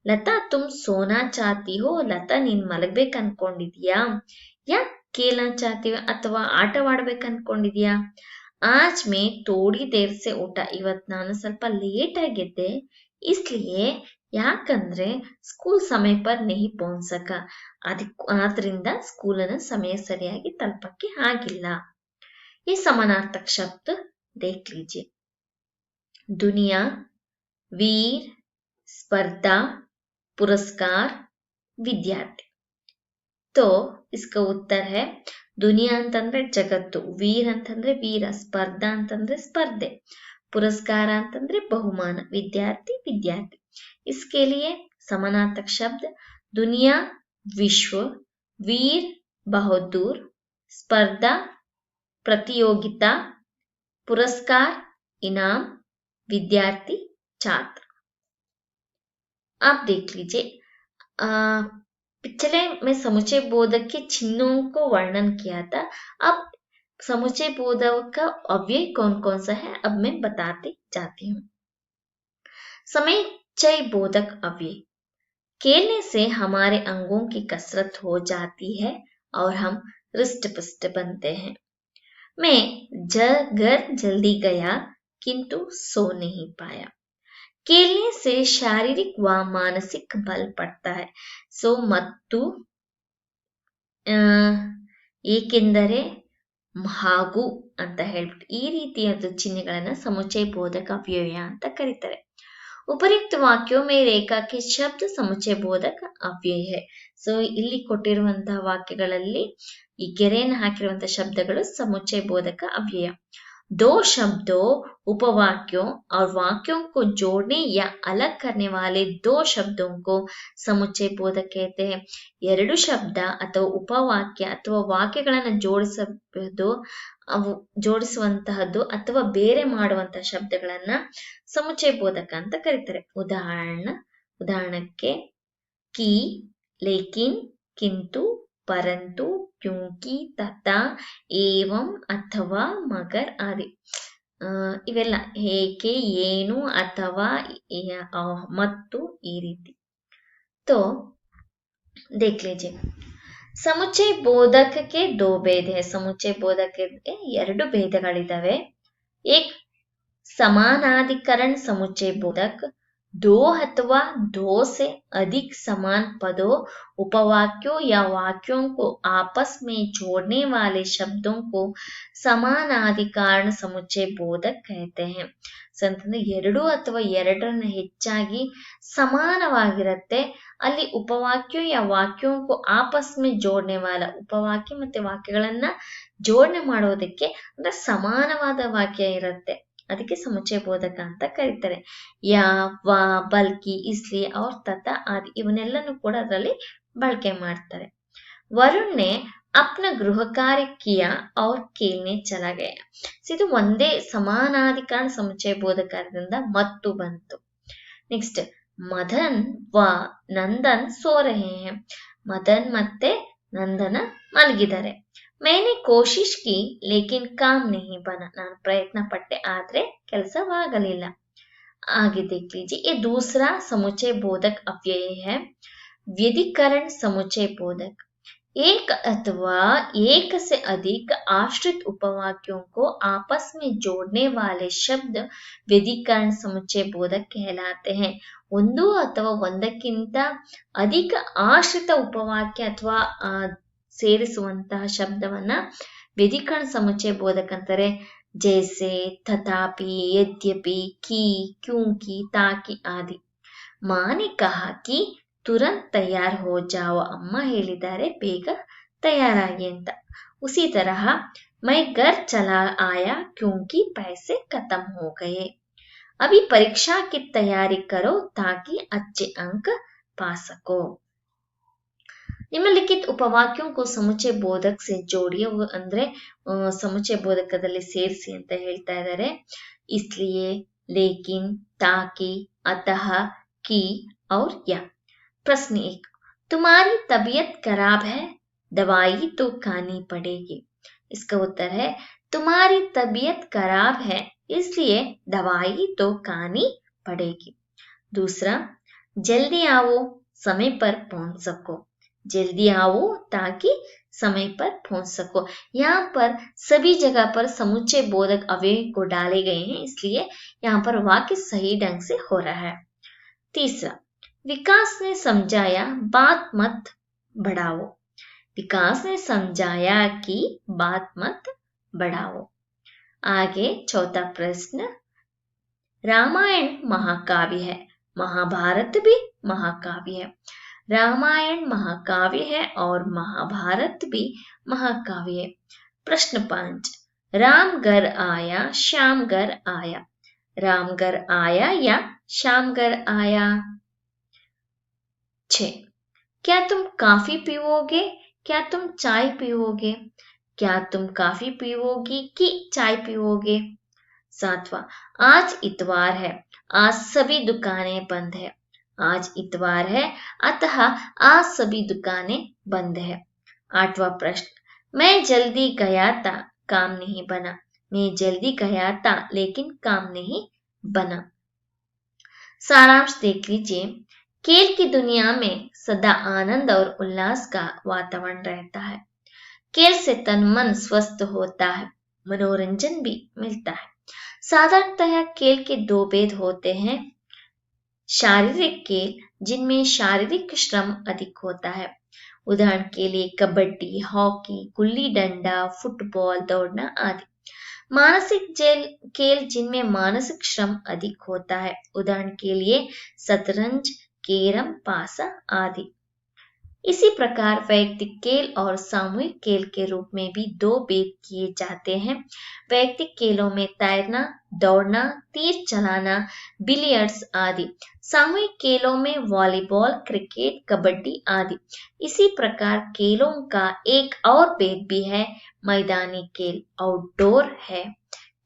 ಲತಾ ತುಮ್ ಸೋನಾ ಚಾತಿ ಹೋ. ಲತಾ ನೀನ್ ಮಲಗ್ಬೇಕು ಅನ್ಕೊಂಡಿದ್ಯಾ. ಯಾ ಕೇಲ್ನಾ ಚಾತಿ ಹೋ, ಅಥವಾ ಆಟವಾಡ್ಬೇಕು ಅನ್ಕೊಂಡಿದ್ಯಾ. ಆಜ್ ಮೇ ಥೋಡಿ ದೇರ್ ಸೆ ಊಟ, ಇವತ್ ನಾನು ಸ್ವಲ್ಪ ಲೇಟ್ ಆಗಿದ್ದೆ. ಇಸ್ಲಿಯೇ, ಯಾಕಂದ್ರೆ ಸ್ಕೂಲ್ ಸಮಯ ಪರ್ ನಹಿ ಪೌಂಚ್ ಸಕ, ಆದ್ರಿಂದ ಸ್ಕೂಲನ್ನ ಸಮಯ ಸರಿಯಾಗಿ ತಲುಪಕ್ಕೆ ಆಗಿಲ್ಲ. ಈ ಸಮಾನಾರ್ಥಕ ಶಬ್ದ देख लीजिए. दुनिया, वीर, स्पर्धा, पुरस्कार, विद्यार्थी. तो इसका उत्तर है दुनिया ಅಂತಂದ್ರೆ ಜಗತ್ತು, ವೀರ್ ಅಂತಂದ್ರೆ ವೀರ, ಸ್ಪರ್ಧಾ ಅಂತಂದ್ರೆ ಸ್ಪರ್ಧೆ, पुरस्कार ಅಂತಂದ್ರೆ ಬಹುಮಾನ, ವಿದ್ಯಾರ್ಥಿ. इसके लिए समानार्थक शब्द दुनिया विश्व, वीर बहादुर, स्पर्धा प्रतियोगिता, पुरस्कार इनाम, विद्यार्थी छात्र. आप देख लीजिए, पिछले में समुच्चय बोधक के चिन्हों को वर्णन किया था. अब समुच्चय बोधक का अव्यय कौन कौन सा है अब मैं बताती जाती हूँ. समुच्चय बोधक अव्यय. खेलने से हमारे अंगों की कसरत हो जाती है और हम रिष्ट पुष्ट बनते हैं. मैं घर जल्दी गया किंतु सो नहीं पाया. खेलने से शारीरिक व मानसिक बल बढ़ता है. सो ಮತ್ತು ಏಕೆಂದರೆ ಹಾಗೂ ಅಂತ ಹೇಳ್ಬಿಟ್ಟು ಈ ರೀತಿಯಾದ ಚಿಹ್ನೆಗಳನ್ನ ಸಮುಚ್ಚಯ ಬೋಧಕ ಅವ್ಯಯ ಅಂತ ಕರೀತಾರೆ. ಉಪಯುಕ್ತ ವಾಕ್ಯೋ ಮೇ ರೇಖಾ ಕೆ ಶಬ್ದ ಸಮುಚ್ಚಯ ಬೋಧಕ ಅವ್ಯಯ है. ಸೊ ಇಲ್ಲಿ ಕೊಟ್ಟಿರುವಂತಹ ವಾಕ್ಯಗಳಲ್ಲಿ ಈ ಗೆರೆಯನ್ನು ಹಾಕಿರುವಂತಹ ಶಬ್ದಗಳು ಸಮುಚ್ಚಯ ಬೋಧಕ ಅವ್ಯಯ. दो शब्दों, उपवाक्यों और वाक्यों को जोड़ने या अलग करने वाले दो शब्दों को समुच्चय बोधक कहते हैं. ಎರಡು ಶಬ್ದ ಅಥವಾ ಉಪವಾಕ್ಯ ಅಥವಾ ವಾಕ್ಯಗಳನ್ನು ಜೋಡಿಸುವಂತಹದ್ದು ಅಥವಾ ಬೇರೆ ಮಾಡುವಂತಹ ಶಬ್ದಗಳನ್ನ ಸಮುಚ್ಚಯ ಬೋಧಕ ಅಂತ ಕರೀತಾರೆ. ಉದಾಹರಣಕ್ಕೆ ಕಿ, ಲೇಕಿನ್, ಕಿಂತು, परंतु, क्योंकि, तथा, एवं, अथवा, मगर आदि. ಇವೆಲ್ಲ ಏಕೆ, ಏನು, ಅಥವಾ, ಮತ್ತು ಈ ರೀತಿ. तो देख लीजिए, समुच्चय बोधक के दो भेद है. समुच्चय बोधक ಎರಡು ಭೇದಗಳಿದಾವೆ. एक समानाधिकरण समुच्चय बोधक, दो अथवा दो से अधिक समान पदों, उपवाक्यों या वाक्यों को आपस में जोड़ने वाले शब्दों को ಸಮಾನಾಧಿಕರಣ ಸಮುಚ್ಚಯ ಬೋಧಕ कहते हैं. ಅಂತಂದ್ರೆ ಎರಡು ಅಥವಾ ಎರಡರನ್ನ ಹೆಚ್ಚಾಗಿ ಸಮಾನವಾಗಿರುತ್ತೆ. ಅಲ್ಲಿ ಉಪವಾಕ್ಯ या वाक्यों को आपस में जोड़ने वाला, ಉಪವಾಕ್ಯ ಮತ್ತೆ ವಾಕ್ಯಗಳನ್ನ ಜೋಡಣೆ ಮಾಡೋದಕ್ಕೆ ಅಂದ್ರೆ ಸಮಾನವಾದ ವಾಕ್ಯ ಇರುತ್ತೆ, ಅದಕ್ಕೆ ಸಮುಚ್ಚಯ ಬೋಧಕ ಅಂತ ಕರೀತಾರೆ. ಯಾ, ವಾ, ಬಲ್ಕಿ, ಇಸ್ಲಿಯೇ और तथा आदि ಇವನ್ನೆಲ್ಲನೂ ಕೂಡ ಅದರಲ್ಲಿ ಬಳಕೆ ಮಾಡ್ತಾರೆ. वरुण ने अपना गृह कार्य किया और खेलने चला गया. ಇದು ಒಂದೇ ಸಮಾನಾಧಿಕರಣ ಸಮುಚ್ಚಯ ಬೋಧಕದಿಂದ ಮತ್ತು ಬಂತು. ನೆಕ್ಸ್ಟ್, ಮದನ್ ವ ನಂದನ್ ಸೋ ರಹೆ हैं. ಮದನ್ ಮತ್ತೆ ನಂದನ ಮಲಗಿದ್ದಾರೆ. मैंने कोशिश की लेकिन काम नहीं बना. ನಾನು ಪ್ರಯತ್ನ ಪಟ್ಟೆ ಆದ್ರೆ ಕೆಲಸವಾಗಲಿಲ್ಲ. आगे देख लीजिए, ये दूसरा समुच्चय बोधक अव्यय है. व्यधिकरण समुच्चय बोधक, एक अथवा एक से अधिक आश्रित उपवाक्यों को आपस में जोड़ने वाले शब्द व्यधिकरण समुच्चय बोधक कहलाते हैं. ಒಂದು ಅಥವಾ ಒಂದಕ್ಕಿಂತ ಅಧಿಕ ಆಶ್ರಿತ ಉಪವಾಕ್ಯ ಅಥವಾ ಸೇರಿಸುವಂತಹ ಶಬ್ದವನ್ನ ವ್ಯಧಿಕರಣ ಸಮುಚ್ಚಯ ಬೋಧಕ ಅಂತಾರೆ. जैसे, तथापि, यद्यपि, की, क्योंकि, ताकि आदि. माँ ने कहा कि तुरंत तैयार हो जाओ. ಅಮ್ಮ ಹೇಳಿದ್ದಾರೆ ಬೇಗ ತಯಾರಾಗಿ ಅಂತ. उसी तरह मैं घर चला आया क्योंकि पैसे खत्म हो गए. अभी परीक्षा की तैयारी करो ताकि अच्छे अंक पा सको. निम्नलिखित उपवाक्यों को समुच्चय बोधक से जोड़िए ಅಂದ್ರೆ ಸಮುಚ್ಚಯ ಬೋಧಕದಲ್ಲಿ ಸೇರಿಸಿ ಅಂತ ಹೇಳ್ತಾ ಇದ್ದಾರೆ. इसलिए, लेकिन, ताकि, अतः, की और या. प्रश्न 1, तुम्हारी तबीयत खराब है, दवाई तो खानी पड़ेगी. इसका उत्तर है तुम्हारी तबीयत खराब है इसलिए दवाई तो खानी पड़ेगी. दूसरा, जल्दी आओ समय पर पहुंच सको. जल्दी आओ ताकि समय पर पहुंच सको. यहाँ पर सभी जगह पर समुच्चय बोधक अव्यय को डाले गए हैं, इसलिए यहाँ पर वाक्य सही ढंग से हो रहा है. तीसरा, विकास ने समझाया बात मत बढ़ाओ. विकास ने समझाया कि बात मत बढ़ाओ. आगे चौथा प्रश्न, रामायण महाकाव्य है, महाभारत भी महाकाव्य है. रामायण महाकाव्य है और महाभारत भी महाकाव्य है. प्रश्न 5, राम घर आया श्याम घर आया. राम घर आया या श्याम घर आया. 6, क्या तुम कॉफी पीओगे, क्या तुम चाय पीओगे. क्या तुम कॉफी पीओगी कि चाय पीओगे. 7वां, आज इतवार है, आज सभी दुकानें बंद है. आज इतवार है अतः आज सभी दुकानें बंद है. 8वां प्रश्न, मैं जल्दी गया था काम नहीं बना. मैं जल्दी गया था लेकिन काम नहीं बना. सारांश देख लीजिए. खेल की दुनिया में सदा आनंद और उल्लास का वातावरण रहता है. खेल से तन मन स्वस्थ होता है, मनोरंजन भी मिलता है. साधारणतः खेल के दो भेद होते हैं. शारीरिक खेल, जिनमें शारीरिक श्रम अधिक होता है. उदाहरण के लिए कबड्डी, हॉकी, गुल्ली डंडा, फुटबॉल, दौड़ना आदि. मानसिक खेल, जिनमें मानसिक श्रम अधिक होता है. उदाहरण के लिए शतरंज, कैरम, पासा आदि. इसी प्रकार वैयक्तिक खेल और सामूहिक खेल के रूप में भी दो भेद किए जाते हैं. वैयक्तिक खेलों में तैरना, दौड़ना, तीर चलाना, बिलियर्ड्स आदि. सामूहिक खेलों में वॉलीबॉल, क्रिकेट, कबड्डी आदि. इसी प्रकार खेलों का एक और भेद भी है, मैदानी खेल, आउटडोर है,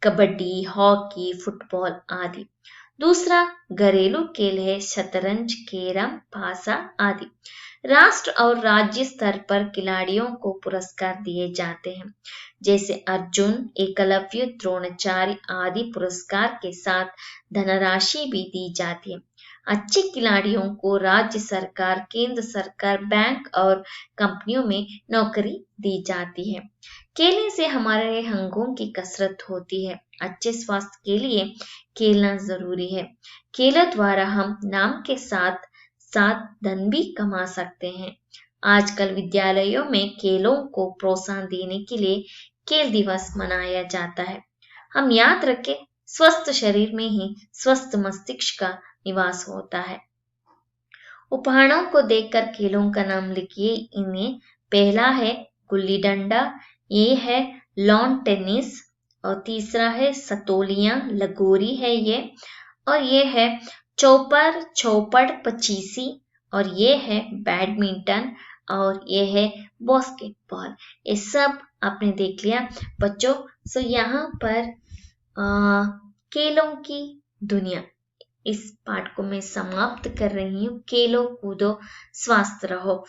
कबड्डी, हॉकी, फुटबॉल आदि. दूसरा घरेलू खेल है शतरंज, कैरम, पासा आदि. राष्ट्र और राज्य स्तर पर खिलाड़ियों को पुरस्कार दिए जाते हैं, जैसे अर्जुन, एकलव्य, द्रोणाचार्य आदि पुरस्कार के साथ धनराशि भी दी जाती है. अच्छे खिलाड़ियों को राज्य सरकार, केंद्र सरकार, बैंक और कंपनियों में नौकरी दी जाती है। खेलने से हमारे अंगों की कसरत होती है। अच्छे स्वास्थ्य के लिए खेलना जरूरी है। खेलों द्वारा हम नाम के साथ साथ धन भी कमा सकते हैं। आजकल विद्यालयों में खेलों को प्रोत्साहन देने के लिए खेल दिवस मनाया जाता है। हम याद रखें, स्वस्थ शरीर में ही स्वस्थ मस्तिष्क का निवास होता है। उपहारों को देखकर खेलों का नाम लिखिए इन्हें। पहला है गुल्ली डंडा, ये है लॉन टेनिस, और तीसरा है सतोलियां, लगोरी है ये, और ये है चौपर चौपड़ पचीसी, और ये है बैडमिंटन, और ये है बास्केटबॉल। ये सब आपने देख लिया बच्चों। सो यहाँ पर खेलों की दुनिया, इस पाठ को मैं समाप्त कर रही हूँ। खेलो कूदो स्वस्थ रहो।